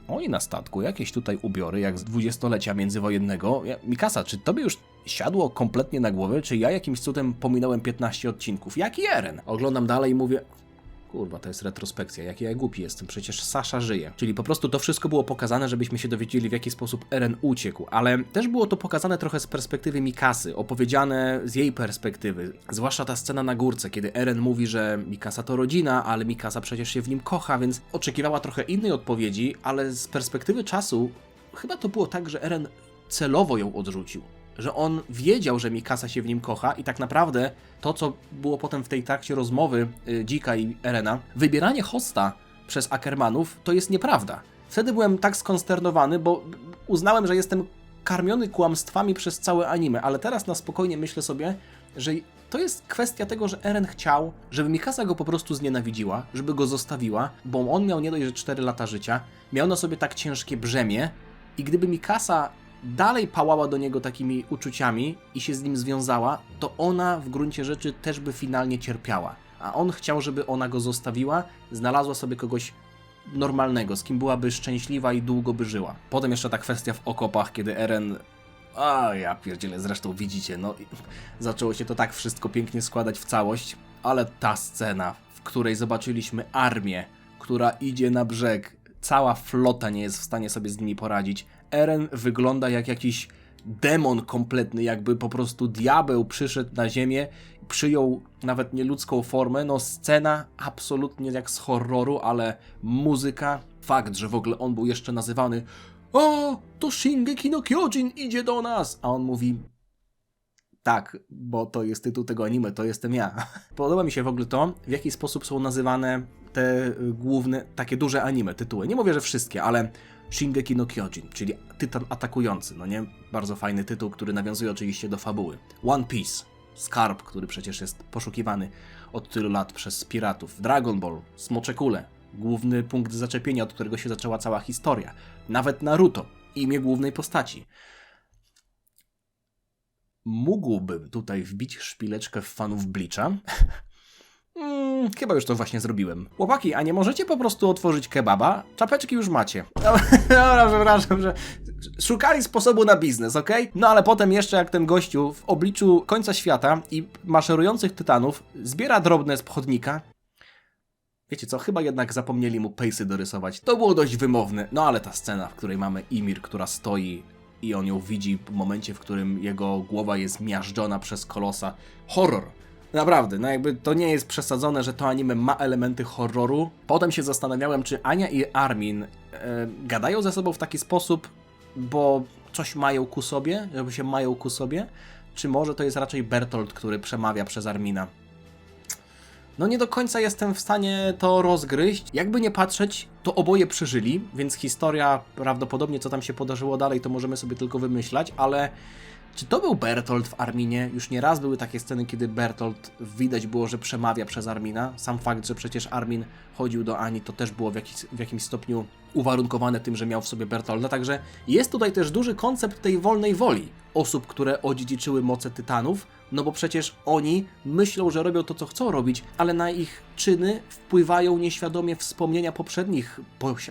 Oni na statku, jakieś tutaj ubiory, jak z dwudziestolecia międzywojennego. Mikasa, czy tobie już siadło kompletnie na głowę, czy ja jakimś cudem pominąłem 15 odcinków? Jaki Eren? Oglądam dalej i mówię, kurwa, to jest retrospekcja, jaki ja głupi jestem, przecież Sasha żyje. Czyli po prostu to wszystko było pokazane, żebyśmy się dowiedzieli, w jaki sposób Eren uciekł, ale też było to pokazane trochę z perspektywy Mikasy, opowiedziane z jej perspektywy. Zwłaszcza ta scena na górce, kiedy Eren mówi, że Mikasa to rodzina, ale Mikasa przecież się w nim kocha, więc oczekiwała trochę innej odpowiedzi, ale z perspektywy czasu chyba to było tak, że Eren celowo ją odrzucił. Że on wiedział, że Mikasa się w nim kocha i tak naprawdę to, co było potem w tej trakcie rozmowy Dzika i Erena, wybieranie hosta przez Ackermanów, to jest nieprawda. Wtedy byłem tak skonsternowany, bo uznałem, że jestem karmiony kłamstwami przez całe anime, ale teraz na spokojnie myślę sobie, że to jest kwestia tego, że Eren chciał, żeby Mikasa go po prostu znienawidziła, żeby go zostawiła, bo on miał nie dość, że 4 lata życia, miał na sobie tak ciężkie brzemię i gdyby Mikasa dalej pałała do niego takimi uczuciami i się z nim związała, to ona w gruncie rzeczy też by finalnie cierpiała. a on chciał, żeby ona go zostawiła, znalazła sobie kogoś normalnego, z kim byłaby szczęśliwa i długo by żyła. Potem jeszcze ta kwestia w okopach, kiedy Eren... A ja pierdzielę, zresztą widzicie, no zaczęło się to tak wszystko pięknie składać w całość, ale ta scena, w której zobaczyliśmy armię, która idzie na brzeg, cała flota nie jest w stanie sobie z nimi poradzić. Eren wygląda jak jakiś demon kompletny, jakby po prostu diabeł przyszedł na ziemię, przyjął nawet nieludzką formę. No scena absolutnie jak z horroru, ale muzyka, fakt, że w ogóle on był jeszcze nazywany o, to Shingeki no Kyojin idzie do nas, a on mówi tak, bo to jest tytuł tego anime, to jestem ja. Podoba mi się w ogóle to, w jaki sposób są nazywane te główne, takie duże anime, tytuły. Nie mówię, że wszystkie, ale Shingeki no Kyojin, czyli Tytan atakujący, no nie? Bardzo fajny tytuł, który nawiązuje oczywiście do fabuły. One Piece, skarb, który przecież jest poszukiwany od tylu lat przez piratów. Dragon Ball, Smocze Kule, główny punkt zaczepienia, od którego się zaczęła cała historia. Nawet Naruto, imię głównej postaci. Mógłbym tutaj wbić szpileczkę w fanów Bleacha. Chyba już to właśnie zrobiłem. Chłopaki, a nie możecie po prostu otworzyć kebaba? Czapeczki już macie. Dobra, przepraszam, że szukali sposobu na biznes, okej? No ale potem jeszcze jak ten gościu w obliczu końca świata i maszerujących tytanów zbiera drobne z chodnika. Wiecie co, chyba jednak zapomnieli mu pejsy dorysować. To było dość wymowne, no ale ta scena, w której mamy Ymir, która stoi i on ją widzi w momencie, w którym jego głowa jest miażdżona przez kolosa. Horror. Naprawdę, no jakby to nie jest przesadzone, że to anime ma elementy horroru. Potem się zastanawiałem, czy Ania i Armin gadają ze sobą w taki sposób, bo coś mają ku sobie, żeby się mają ku sobie, czy może to jest raczej Bertolt, który przemawia przez Armina. No nie do końca jestem w stanie to rozgryźć. Jakby nie patrzeć, to oboje przeżyli, więc historia, prawdopodobnie co tam się podarzyło dalej, to możemy sobie tylko wymyślać, ale czy to był Bertolt w Arminie? Już nie raz były takie sceny, kiedy Bertolt widać było, że przemawia przez Armina. Sam fakt, że przecież Armin chodził do Ani, to też było w jakimś stopniu uwarunkowane tym, że miał w sobie Bertolda, także jest tutaj też duży koncept tej wolnej woli osób, które odziedziczyły moce tytanów, no bo przecież oni myślą, że robią to, co chcą robić, ale na ich czyny wpływają nieświadomie wspomnienia poprzednich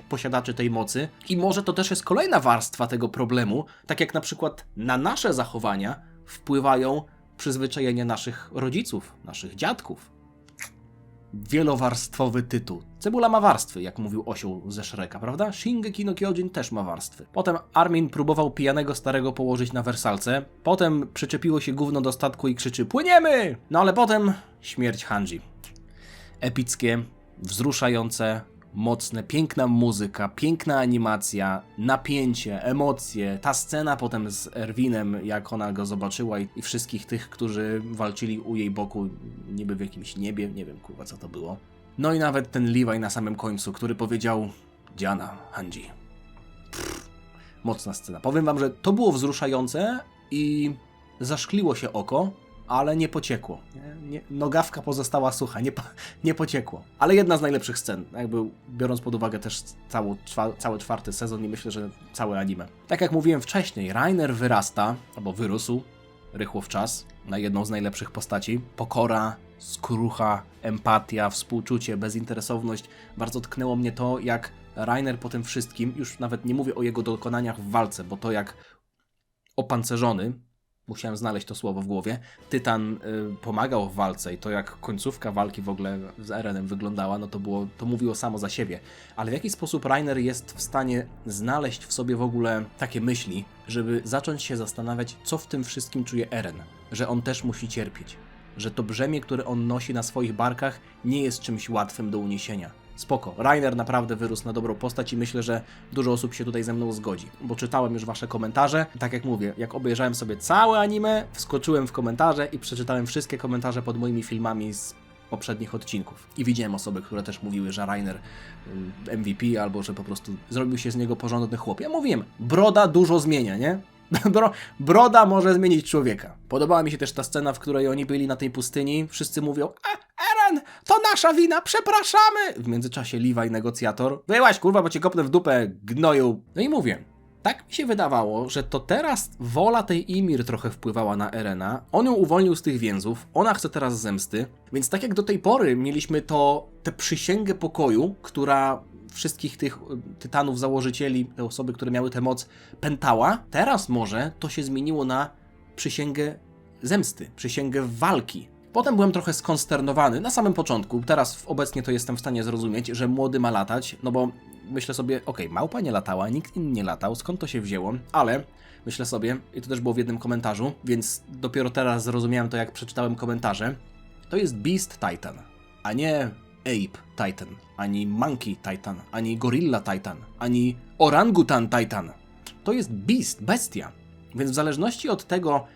posiadaczy tej mocy i może to też jest kolejna warstwa tego problemu, tak jak na przykład na nasze zachowania wpływają przyzwyczajenia naszych rodziców, naszych dziadków. Wielowarstwowy tytuł. Cebula ma warstwy, jak mówił osioł ze Shreka, prawda? Shingeki no Kyojin też ma warstwy. Potem Armin próbował pijanego starego położyć na wersalce. Potem przyczepiło się gówno do statku i krzyczy płyniemy! No ale potem śmierć Hanji. Epickie, wzruszające, mocne, piękna muzyka, piękna animacja, napięcie, emocje. Ta scena potem z Erwinem, jak ona go zobaczyła i wszystkich tych, którzy walczyli u jej boku, niby w jakimś niebie, nie wiem kurwa co to było. No i nawet ten Levi na samym końcu, który powiedział Diana, Hanji. Mocna scena. Powiem wam, że to było wzruszające i zaszkliło się oko, ale nie pociekło. Nogawka pozostała sucha, nie pociekło. Ale jedna z najlepszych scen, jakby biorąc pod uwagę też cały czwarty sezon i myślę, że całe anime. Tak jak mówiłem wcześniej, Reiner wyrasta, albo wyrósł, rychło w czas, na jedną z najlepszych postaci. Pokora, skrucha, empatia, współczucie, bezinteresowność. Bardzo tknęło mnie to, jak Reiner po tym wszystkim, już nawet nie mówię o jego dokonaniach w walce, bo to jak opancerzony, musiałem znaleźć to słowo w głowie, Tytan pomagał w walce i to jak końcówka walki w ogóle z Erenem wyglądała, no to mówiło samo za siebie. Ale w jaki sposób Reiner jest w stanie znaleźć w sobie w ogóle takie myśli, żeby zacząć się zastanawiać, co w tym wszystkim czuje Eren, że on też musi cierpieć, że to brzemię, które on nosi na swoich barkach, nie jest czymś łatwym do uniesienia. Spoko, Reiner naprawdę wyrósł na dobrą postać i myślę, że dużo osób się tutaj ze mną zgodzi, bo czytałem już wasze komentarze. Tak jak mówię, jak obejrzałem sobie całe anime, wskoczyłem w komentarze i przeczytałem wszystkie komentarze pod moimi filmami z poprzednich odcinków. I widziałem osoby, które też mówiły, że Reiner MVP albo że po prostu zrobił się z niego porządny chłop. Ja mówiłem, broda dużo zmienia, nie? Broda może zmienić człowieka. Podobała mi się też ta scena, w której oni byli na tej pustyni. Wszyscy mówią, Eren, to nasza wina, przepraszamy! W międzyczasie Levi, negocjator, wyłaź kurwa, bo cię kopnę w dupę, gnoju. No i mówię, Tak mi się wydawało, że to teraz wola tej Ymir trochę wpływała na Erena. On ją uwolnił z tych więzów, ona chce teraz zemsty. Więc tak jak do tej pory mieliśmy tę przysięgę pokoju, która wszystkich tych tytanów, założycieli, te osoby, które miały tę moc, pętała. Teraz może to się zmieniło na przysięgę zemsty, przysięgę walki. Potem byłem trochę skonsternowany na samym początku, teraz obecnie to jestem w stanie zrozumieć, że młody ma latać, no bo myślę sobie, okej, małpa nie latała, nikt inny nie latał, skąd to się wzięło, ale myślę sobie, i to też było w jednym komentarzu, więc dopiero teraz zrozumiałem to, jak przeczytałem komentarze, to jest Beast Titan, a nie Ape Titan, ani Monkey Titan, ani Gorilla Titan, ani Orangutan Titan. To jest Beast, bestia. Więc w zależności od tego,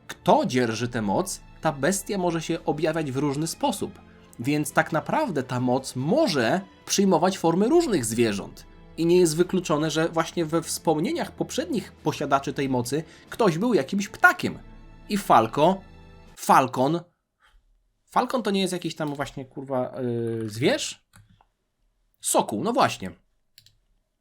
kto dzierży tę moc, ta bestia może się objawiać w różny sposób. Więc tak naprawdę ta moc może przyjmować formy różnych zwierząt. I nie jest wykluczone, że właśnie we wspomnieniach poprzednich posiadaczy tej mocy ktoś był jakimś ptakiem. I Falcon to nie jest jakiś tam właśnie, kurwa, zwierz? Sokół, no właśnie.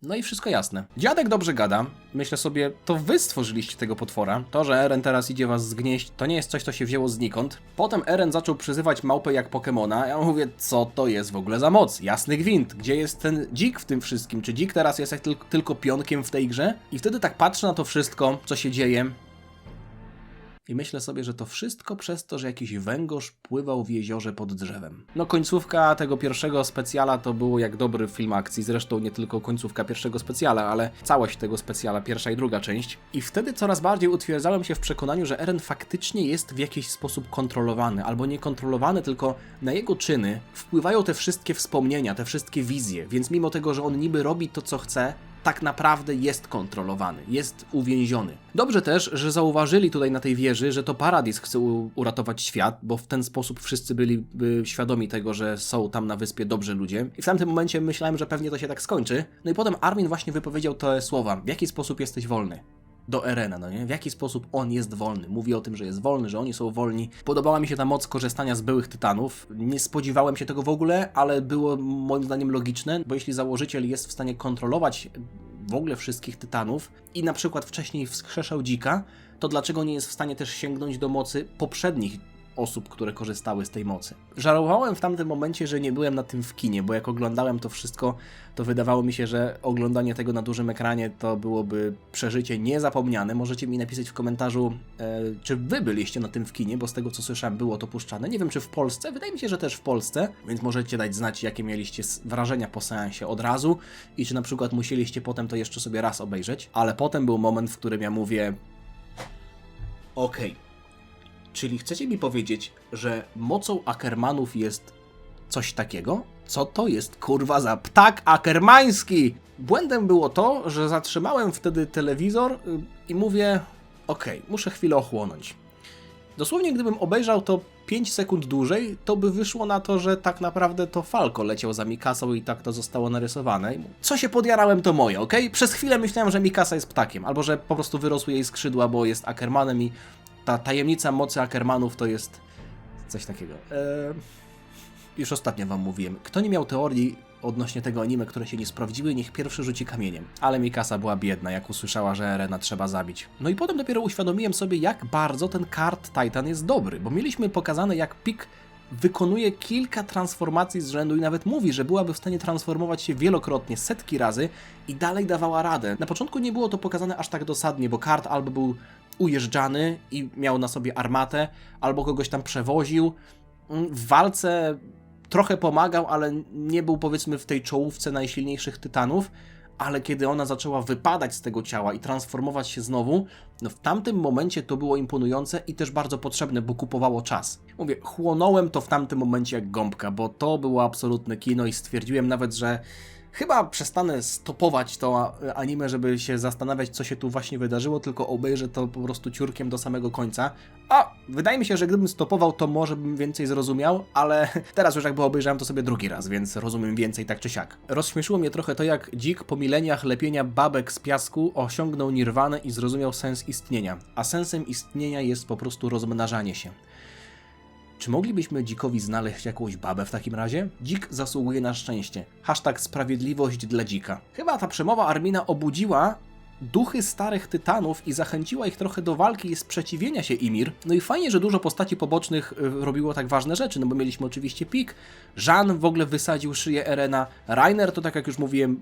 No i wszystko jasne. Dziadek dobrze gada. Myślę sobie, to wy stworzyliście tego potwora. To, że Eren teraz idzie was zgnieść, to nie jest coś, co się wzięło znikąd. Potem Eren zaczął przyzywać małpę jak Pokemona. Ja mówię, co to jest w ogóle za moc? Jasny gwint. Gdzie jest ten dzik w tym wszystkim? Czy dzik teraz jest jak tylko pionkiem w tej grze? I wtedy tak patrzę na to wszystko, co się dzieje. I myślę sobie, że to wszystko przez to, że jakiś węgorz pływał w jeziorze pod drzewem. No końcówka tego pierwszego specjala to było jak dobry film akcji, zresztą nie tylko końcówka pierwszego specjala, ale całość tego specjala, pierwsza i druga część. I wtedy coraz bardziej utwierdzałem się w przekonaniu, że Eren faktycznie jest w jakiś sposób kontrolowany, albo nie kontrolowany, tylko na jego czyny wpływają te wszystkie wspomnienia, te wszystkie wizje, więc mimo tego, że on niby robi to, co chce, tak naprawdę jest kontrolowany, jest uwięziony. Dobrze też, że zauważyli tutaj na tej wieży, że to Paradis chce uratować świat, bo w ten sposób wszyscy byliby świadomi tego, że są tam na wyspie dobrzy ludzie. I w tamtym momencie myślałem, że pewnie to się tak skończy. No i potem Armin właśnie wypowiedział te słowa. W jaki sposób jesteś wolny? Do Erena, no nie? W jaki sposób on jest wolny? Mówi o tym, że jest wolny, że oni są wolni. Podobała mi się ta moc korzystania z byłych tytanów. Nie spodziewałem się tego w ogóle, ale było moim zdaniem logiczne, bo jeśli założyciel jest w stanie kontrolować w ogóle wszystkich tytanów i na przykład wcześniej wskrzeszał dzika, to dlaczego nie jest w stanie też sięgnąć do mocy poprzednich osób, które korzystały z tej mocy. Żałowałem w tamtym momencie, że nie byłem na tym w kinie, bo jak oglądałem to wszystko, to wydawało mi się, że oglądanie tego na dużym ekranie to byłoby przeżycie niezapomniane. Możecie mi napisać w komentarzu, czy wy byliście na tym w kinie, bo z tego co słyszałem było to puszczane. Nie wiem, czy w Polsce, wydaje mi się, że też w Polsce, więc możecie dać znać, jakie mieliście wrażenia po seansie od razu i czy na przykład musieliście potem to jeszcze sobie raz obejrzeć, ale potem był moment, w którym ja mówię okej. Czyli chcecie mi powiedzieć, że mocą Ackermanów jest coś takiego? Co to jest, kurwa, za ptak ackermański? Błędem było to, że zatrzymałem wtedy telewizor i mówię, okej, muszę chwilę ochłonąć. Dosłownie gdybym obejrzał to 5 sekund dłużej, to by wyszło na to, że tak naprawdę to Falco leciał za Mikasą i tak to zostało narysowane. Co się podjarałem, to moje, okej? Przez chwilę myślałem, że Mikasa jest ptakiem, albo że po prostu wyrosły jej skrzydła, bo jest Ackermanem i ta tajemnica mocy Ackermanów to jest coś takiego. Już ostatnio wam mówiłem. Kto nie miał teorii odnośnie tego anime, które się nie sprawdziły, niech pierwszy rzuci kamieniem. Ale Mikasa była biedna, jak usłyszała, że Erena trzeba zabić. No i potem dopiero uświadomiłem sobie, jak bardzo ten Card Titan jest dobry, bo mieliśmy pokazane, jak Pik wykonuje kilka transformacji z rzędu i nawet mówi, że byłaby w stanie transformować się wielokrotnie, setki razy i dalej dawała radę. Na początku nie było to pokazane aż tak dosadnie, bo Card albo był ujeżdżany i miał na sobie armatę, albo kogoś tam przewoził. W walce trochę pomagał, ale nie był, powiedzmy, w tej czołówce najsilniejszych tytanów, ale kiedy ona zaczęła wypadać z tego ciała i transformować się znowu, no w tamtym momencie to było imponujące i też bardzo potrzebne, bo kupowało czas. Mówię, chłonąłem to w tamtym momencie jak gąbka, bo to było absolutne kino i stwierdziłem nawet, że chyba przestanę stopować to anime, żeby się zastanawiać, co się tu właśnie wydarzyło, tylko obejrzę to po prostu ciurkiem do samego końca. A wydaje mi się, że gdybym stopował, to może bym więcej zrozumiał, ale teraz już jakby obejrzałem to sobie drugi raz, więc rozumiem więcej tak czy siak. Rozśmieszyło mnie trochę to, jak dzik po mileniach lepienia babek z piasku osiągnął nirwanę i zrozumiał sens istnienia. A sensem istnienia jest po prostu rozmnażanie się. Czy moglibyśmy dzikowi znaleźć jakąś babę w takim razie? Dzik zasługuje na szczęście. Hashtag sprawiedliwość dla dzika. Chyba ta przemowa Armina obudziła duchy starych tytanów i zachęciła ich trochę do walki i sprzeciwienia się Ymir. No i fajnie, że dużo postaci pobocznych robiło tak ważne rzeczy, no bo mieliśmy oczywiście Pieck, Jean w ogóle wysadził szyję Erena, Reiner to tak jak już mówiłem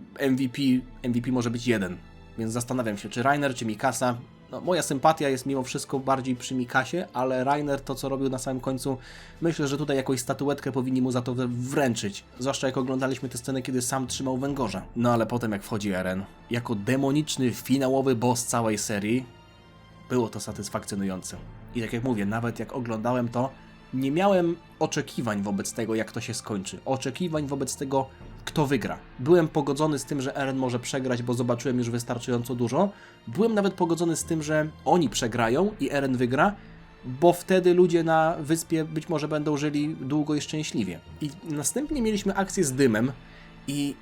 MVP może być jeden, więc zastanawiam się, czy Reiner, czy Mikasa. No, moja sympatia jest mimo wszystko bardziej przy Mikasie, ale Reiner to, co robił na samym końcu, myślę, że tutaj jakąś statuetkę powinni mu za to wręczyć. Zwłaszcza jak oglądaliśmy tę scenę, kiedy sam trzymał węgorza. No ale potem jak wchodzi Eren, jako demoniczny, finałowy boss całej serii, było to satysfakcjonujące. I tak jak mówię, nawet jak oglądałem to, nie miałem oczekiwań wobec tego, jak to się skończy. Oczekiwań wobec tego, kto wygra. Byłem pogodzony z tym, że Eren może przegrać, bo zobaczyłem już wystarczająco dużo. Byłem nawet pogodzony z tym, że oni przegrają i Eren wygra, bo wtedy ludzie na wyspie być może będą żyli długo i szczęśliwie. I następnie mieliśmy akcję z Dymem i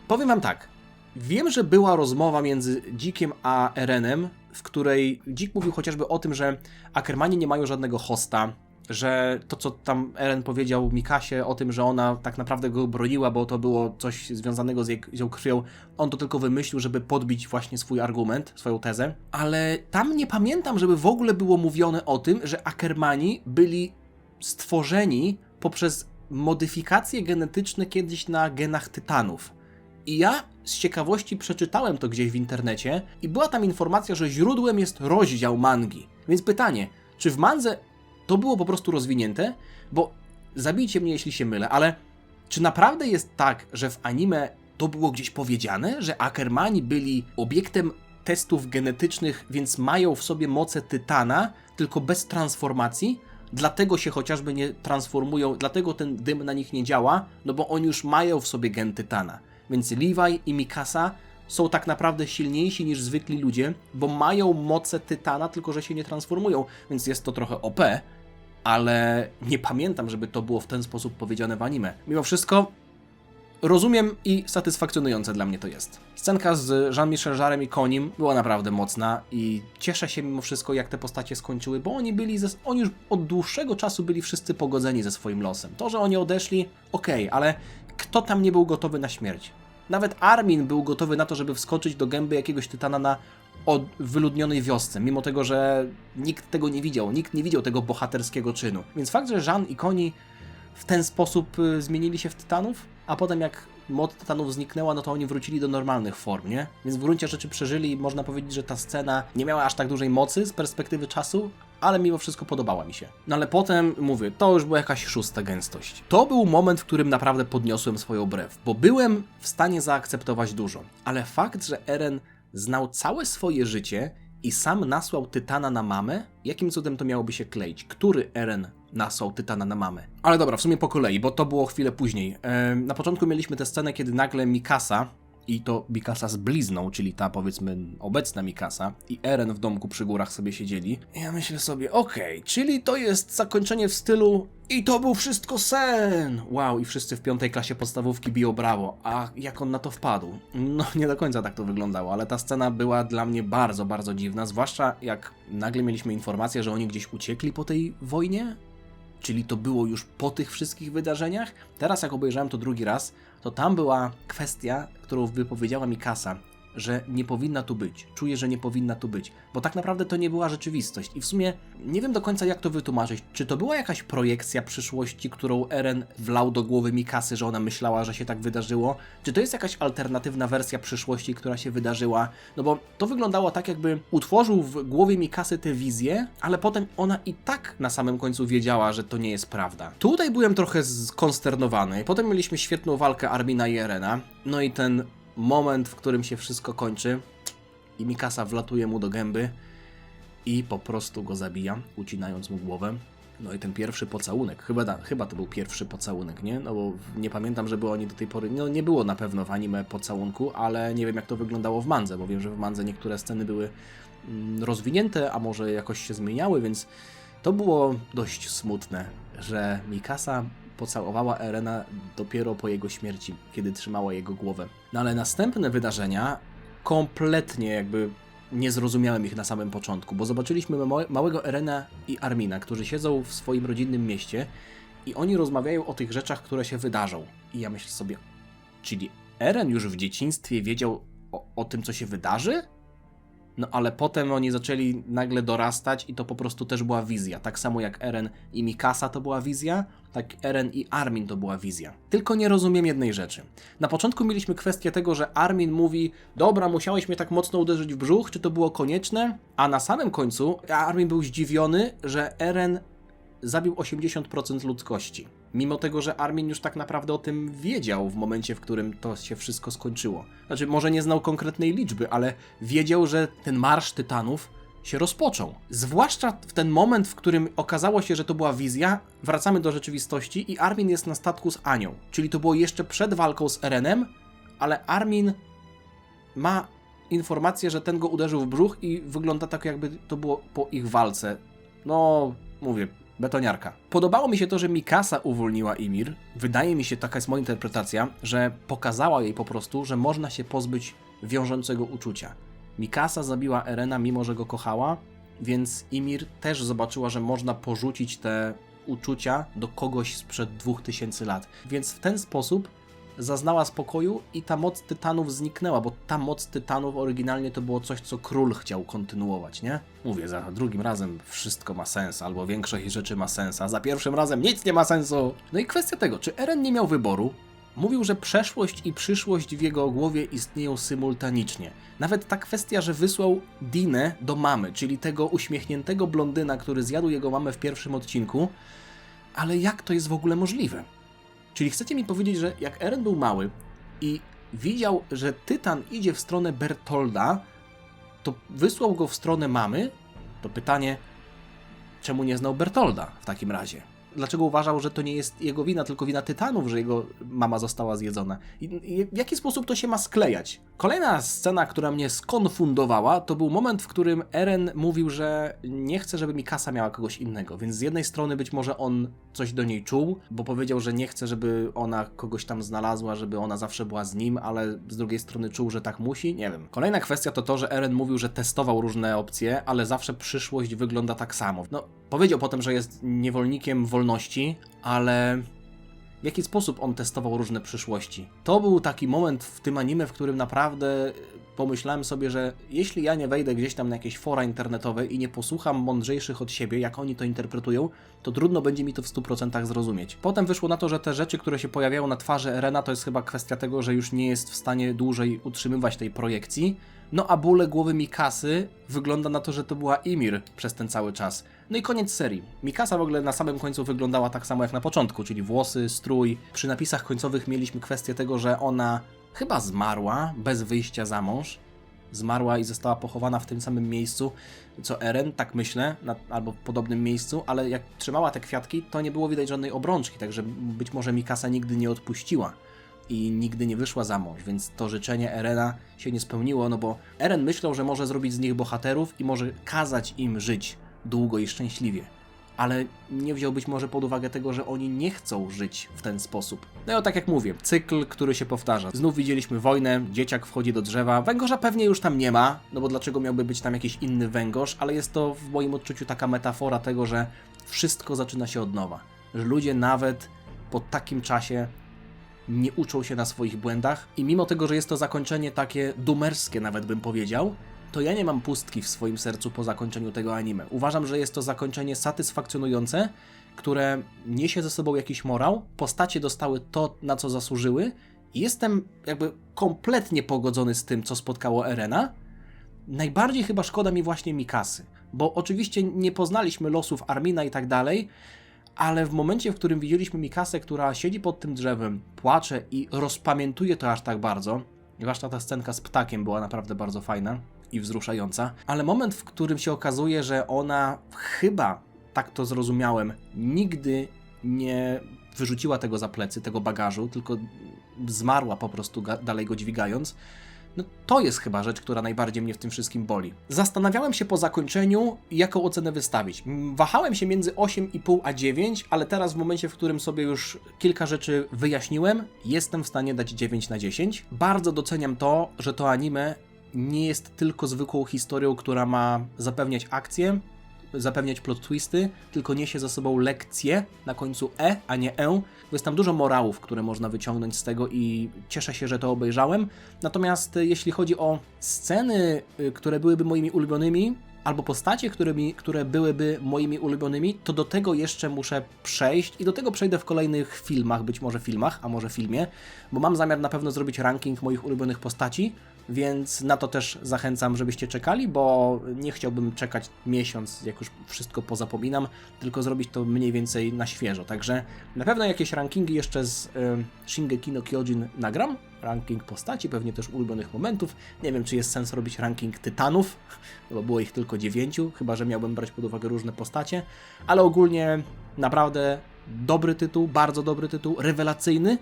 powiem wam tak. Wiem, że była rozmowa między Dzikiem a Erenem, w której Dzik mówił chociażby o tym, że Ackermani nie mają żadnego hosta, że to, co tam Eren powiedział Mikasie o tym, że ona tak naprawdę go broniła, bo to było coś związanego z jej krwią, on to tylko wymyślił, żeby podbić właśnie swój argument, swoją tezę, ale tam nie pamiętam, żeby w ogóle było mówione o tym, że Ackermani byli stworzeni poprzez modyfikacje genetyczne kiedyś na genach tytanów. I ja z ciekawości przeczytałem to gdzieś w internecie i była tam informacja, że źródłem jest rozdział mangi. Więc pytanie, czy w mandze to było po prostu rozwinięte? Bo zabijcie mnie, jeśli się mylę, ale czy naprawdę jest tak, że w anime to było gdzieś powiedziane, że Ackermani byli obiektem testów genetycznych, więc mają w sobie moce tytana, tylko bez transformacji? Dlatego się chociażby nie transformują, dlatego ten dym na nich nie działa, no bo oni już mają w sobie gen tytana. Więc Levi i Mikasa są tak naprawdę silniejsi niż zwykli ludzie, bo mają moce tytana, tylko że się nie transformują, więc jest to trochę OP, ale nie pamiętam, żeby to było w ten sposób powiedziane w anime. Mimo wszystko rozumiem i satysfakcjonujące dla mnie to jest. Scenka z Jean-Michel Jarrem i Konim była naprawdę mocna i cieszę się mimo wszystko, jak te postacie skończyły, bo oni już od dłuższego czasu byli wszyscy pogodzeni ze swoim losem. To, że oni odeszli, okej, ale kto tam nie był gotowy na śmierć? Nawet Armin był gotowy na to, żeby wskoczyć do gęby jakiegoś tytana na wyludnionej wiosce, mimo tego, że nikt tego nie widział, nikt nie widział tego bohaterskiego czynu. Więc fakt, że Jean i Koni w ten sposób zmienili się w tytanów, a potem jak moc tytanów zniknęła, no to oni wrócili do normalnych form, nie? Więc w gruncie rzeczy przeżyli i można powiedzieć, że ta scena nie miała aż tak dużej mocy z perspektywy czasu, ale mimo wszystko podobała mi się. No ale potem, mówię, to już była jakaś szósta gęstość. To był moment, w którym naprawdę podniosłem swoją brew, bo byłem w stanie zaakceptować dużo, ale fakt, że Eren znał całe swoje życie i sam nasłał tytana na mamę, jakim cudem to miałoby się kleić? Który Eren nasłał tytana na mamę? Ale dobra, w sumie po kolei, bo to było chwilę później. Na początku mieliśmy tę scenę, kiedy nagle Mikasa, i to Mikasa z blizną, czyli ta powiedzmy obecna Mikasa, i Eren w domku przy górach sobie siedzieli. I ja myślę sobie, okej, czyli to jest zakończenie w stylu i to był wszystko sen! Wow, i wszyscy w 5. klasie podstawówki biją brawo. A jak on na to wpadł? No nie do końca tak to wyglądało, ale ta scena była dla mnie bardzo, bardzo dziwna, zwłaszcza jak nagle mieliśmy informację, że oni gdzieś uciekli po tej wojnie. Czyli to było już po tych wszystkich wydarzeniach? Teraz jak obejrzałem to drugi raz, to tam była kwestia, którą wypowiedziała Mikasa, że nie powinna tu być. Czuję, że nie powinna tu być. Bo tak naprawdę to nie była rzeczywistość. I w sumie nie wiem do końca, jak to wytłumaczyć. Czy to była jakaś projekcja przyszłości, którą Eren wlał do głowy Mikasy, że ona myślała, że się tak wydarzyło? Czy to jest jakaś alternatywna wersja przyszłości, która się wydarzyła? No bo to wyglądało tak, jakby utworzył w głowie Mikasy tę wizję, ale potem ona i tak na samym końcu wiedziała, że to nie jest prawda. Tutaj byłem trochę skonsternowany. Potem mieliśmy świetną walkę Armina i Erena. No i ten moment, w którym się wszystko kończy i Mikasa wlatuje mu do gęby i po prostu go zabija, ucinając mu głowę. No i ten pierwszy pocałunek, chyba to był pierwszy pocałunek, nie? No bo nie pamiętam, żeby oni do tej pory, no nie było na pewno w anime pocałunku, ale nie wiem, jak to wyglądało w mandze, bo wiem, że w mandze niektóre sceny były rozwinięte, a może jakoś się zmieniały, więc to było dość smutne, że Mikasa pocałowała Erena dopiero po jego śmierci, kiedy trzymała jego głowę. No ale następne wydarzenia kompletnie jakby nie zrozumiałem ich na samym początku, bo zobaczyliśmy małego Erena i Armina, którzy siedzą w swoim rodzinnym mieście i oni rozmawiają o tych rzeczach, które się wydarzą. I ja myślę sobie, czyli Eren już w dzieciństwie wiedział o tym, co się wydarzy? No ale potem oni zaczęli nagle dorastać i to po prostu też była wizja. Tak samo jak Eren i Mikasa to była wizja, tak Eren i Armin to była wizja. Tylko nie rozumiem jednej rzeczy. Na początku mieliśmy kwestię tego, że Armin mówi: dobra, musiałeś mnie tak mocno uderzyć w brzuch, czy to było konieczne? A na samym końcu Armin był zdziwiony, że Eren zabił 80% ludzkości. Mimo tego, że Armin już tak naprawdę o tym wiedział w momencie, w którym to się wszystko skończyło. Znaczy, może nie znał konkretnej liczby, ale wiedział, że ten marsz tytanów się rozpoczął. Zwłaszcza w ten moment, w którym okazało się, że to była wizja, wracamy do rzeczywistości i Armin jest na statku z Anią. Czyli to było jeszcze przed walką z Erenem, ale Armin ma informację, że ten go uderzył w brzuch i wygląda tak, jakby to było po ich walce. No, mówię, betoniarka. Podobało mi się to, że Mikasa uwolniła Ymir. Wydaje mi się, taka jest moja interpretacja, że pokazała jej po prostu, że można się pozbyć wiążącego uczucia. Mikasa zabiła Erena, mimo że go kochała, więc Ymir też zobaczyła, że można porzucić te uczucia do kogoś sprzed 2000 lat. Więc w ten sposób zaznała spokoju i ta moc tytanów zniknęła, bo ta moc tytanów oryginalnie to było coś, co król chciał kontynuować, nie? Mówię, za drugim razem wszystko ma sens, albo większość rzeczy ma sens, a za pierwszym razem nic nie ma sensu. No i kwestia tego, czy Eren nie miał wyboru? Mówił, że przeszłość i przyszłość w jego głowie istnieją symultanicznie. Nawet ta kwestia, że wysłał Dinę do mamy, czyli tego uśmiechniętego blondyna, który zjadł jego mamę w pierwszym odcinku, ale jak to jest w ogóle możliwe? Czyli chcecie mi powiedzieć, że jak Eren był mały i widział, że Tytan idzie w stronę Bertolda, to wysłał go w stronę mamy? To pytanie, czemu nie znał Bertolda w takim razie? Dlaczego uważał, że to nie jest jego wina, tylko wina Tytanów, że jego mama została zjedzona? I w jaki sposób to się ma sklejać? Kolejna scena, która mnie skonfundowała, to był moment, w którym Eren mówił, że nie chce, żeby Mikasa miała kogoś innego, więc z jednej strony być może on coś do niej czuł, bo powiedział, że nie chce, żeby ona kogoś tam znalazła, żeby ona zawsze była z nim, ale z drugiej strony czuł, że tak musi, nie wiem. Kolejna kwestia to to, że Eren mówił, że testował różne opcje, ale zawsze przyszłość wygląda tak samo. No, powiedział potem, że jest niewolnikiem wolności, ale w jaki sposób on testował różne przyszłości? To był taki moment w tym anime, w którym naprawdę pomyślałem sobie, że jeśli ja nie wejdę gdzieś tam na jakieś fora internetowe i nie posłucham mądrzejszych od siebie, jak oni to interpretują, to trudno będzie mi to w 100% zrozumieć. Potem wyszło na to, że te rzeczy, które się pojawiają na twarzy Erena, to jest chyba kwestia tego, że już nie jest w stanie dłużej utrzymywać tej projekcji. No a bóle głowy Mikasy wygląda na to, że to była Ymir przez ten cały czas. No i koniec serii. Mikasa w ogóle na samym końcu wyglądała tak samo jak na początku, czyli włosy, strój. Przy napisach końcowych mieliśmy kwestię tego, że ona chyba zmarła bez wyjścia za mąż. Zmarła i została pochowana w tym samym miejscu, co Eren, tak myślę, albo w podobnym miejscu, ale jak trzymała te kwiatki, to nie było widać żadnej obrączki, także być może Mikasa nigdy nie odpuściła i nigdy nie wyszła za mąż, więc to życzenie Erena się nie spełniło, no bo Eren myślał, że może zrobić z nich bohaterów i może kazać im żyć długo i szczęśliwie. Ale nie wziął być może pod uwagę tego, że oni nie chcą żyć w ten sposób. No i tak jak mówię, cykl, który się powtarza. Znów widzieliśmy wojnę, dzieciak wchodzi do drzewa, węgorza pewnie już tam nie ma, no bo dlaczego miałby być tam jakiś inny węgorz, ale jest to w moim odczuciu taka metafora tego, że wszystko zaczyna się od nowa. Że ludzie nawet po takim czasie nie uczą się na swoich błędach i mimo tego, że jest to zakończenie takie dumerskie nawet bym powiedział, to ja nie mam pustki w swoim sercu po zakończeniu tego anime. Uważam, że jest to zakończenie satysfakcjonujące, które niesie ze sobą jakiś morał, postacie dostały to, na co zasłużyły i jestem jakby kompletnie pogodzony z tym, co spotkało Erena. Najbardziej chyba szkoda mi właśnie Mikasy, bo oczywiście nie poznaliśmy losów Armina i tak dalej, ale w momencie, w którym widzieliśmy Mikasę, która siedzi pod tym drzewem, płacze i rozpamiętuje to aż tak bardzo, zwłaszcza ta scenka z ptakiem była naprawdę bardzo fajna i wzruszająca, ale moment, w którym się okazuje, że ona chyba, tak to zrozumiałem, nigdy nie wyrzuciła tego za plecy, tego bagażu, tylko zmarła po prostu dalej go dźwigając, no to jest chyba rzecz, która najbardziej mnie w tym wszystkim boli. Zastanawiałem się po zakończeniu, jaką ocenę wystawić. Wahałem się między 8,5 a 9, ale teraz w momencie, w którym sobie już kilka rzeczy wyjaśniłem, jestem w stanie dać 9 na 10. Bardzo doceniam to, że to anime nie jest tylko zwykłą historią, która ma zapewniać akcję, zapewniać plot twisty, tylko niesie za sobą lekcje na końcu a nie bo jest tam dużo morałów, które można wyciągnąć z tego i cieszę się, że to obejrzałem. Natomiast jeśli chodzi o sceny, które byłyby moimi ulubionymi, albo postacie, które byłyby moimi ulubionymi, to do tego jeszcze muszę przejść i do tego przejdę w kolejnych filmach, być może filmach, a może filmie, bo mam zamiar na pewno zrobić ranking moich ulubionych postaci, więc na to też zachęcam, żebyście czekali, bo nie chciałbym czekać miesiąc, jak już wszystko pozapominam, tylko zrobić to mniej więcej na świeżo. Także na pewno jakieś rankingi jeszcze z Shingeki no Kyojin nagram, ranking postaci, pewnie też ulubionych momentów. Nie wiem, czy jest sens robić ranking tytanów, bo było ich tylko 9, chyba że miałbym brać pod uwagę różne postacie, ale ogólnie naprawdę dobry tytuł, bardzo dobry tytuł, rewelacyjny.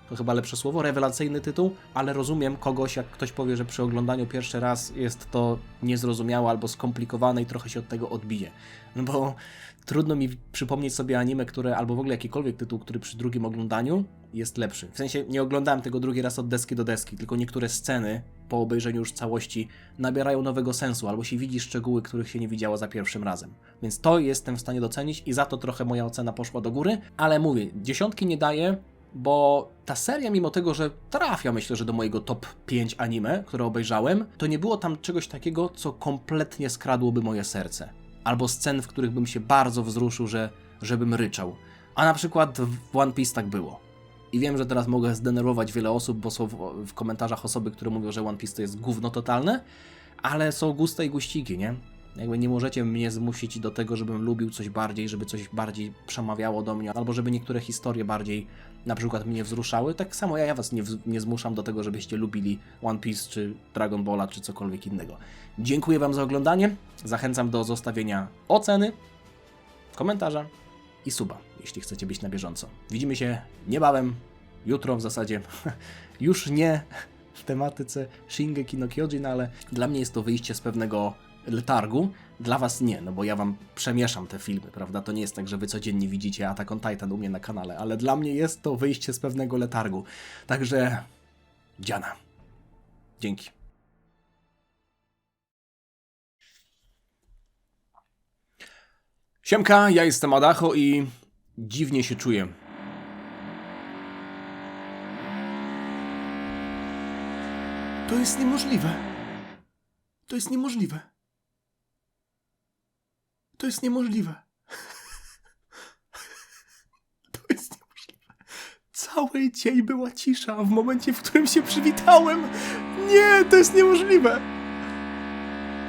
To chyba lepsze słowo, rewelacyjny tytuł, ale rozumiem kogoś, jak ktoś powie, że przy oglądaniu pierwszy raz jest to niezrozumiałe albo skomplikowane i trochę się od tego odbije. No bo trudno mi przypomnieć sobie anime, które, albo w ogóle jakikolwiek tytuł, który przy drugim oglądaniu jest lepszy. W sensie nie oglądałem tego drugi raz od deski do deski, tylko niektóre sceny po obejrzeniu już całości nabierają nowego sensu, albo się widzi szczegóły, których się nie widziało za pierwszym razem. Więc to jestem w stanie docenić i za to trochę moja ocena poszła do góry, ale mówię, 10 nie daję, bo ta seria, mimo tego, że trafia, myślę, że do mojego top 5 anime, które obejrzałem, to nie było tam czegoś takiego, co kompletnie skradłoby moje serce. Albo scen, w których bym się bardzo wzruszył, żebym ryczał. A na przykład w One Piece tak było. I wiem, że teraz mogę zdenerwować wiele osób, bo są w komentarzach osoby, które mówią, że One Piece to jest gówno totalne, ale są gusta i guściki, nie? Jakby nie możecie mnie zmusić do tego, żebym lubił coś bardziej, żeby coś bardziej przemawiało do mnie, albo żeby niektóre historie bardziej na przykład mnie wzruszały. Tak samo ja was nie zmuszam do tego, żebyście lubili One Piece, czy Dragon Balla, czy cokolwiek innego. Dziękuję wam za oglądanie. Zachęcam do zostawienia oceny, komentarza i suba, jeśli chcecie być na bieżąco. Widzimy się niebawem, jutro w zasadzie. Już nie w tematyce Shingeki no Kyojin, ale dla mnie jest to wyjście z pewnego letargu, dla was nie, no bo ja wam przemieszam te filmy, prawda? To nie jest tak, że wy codziennie widzicie Attack on Titan u mnie na kanale, ale dla mnie jest to wyjście z pewnego letargu. Także dziana. Dzięki. Siemka, ja jestem Adacho i dziwnie się czuję. To jest niemożliwe. To jest niemożliwe. To jest niemożliwe. To jest niemożliwe. Cały dzień była cisza w momencie, w którym się przywitałem. Nie, to jest niemożliwe.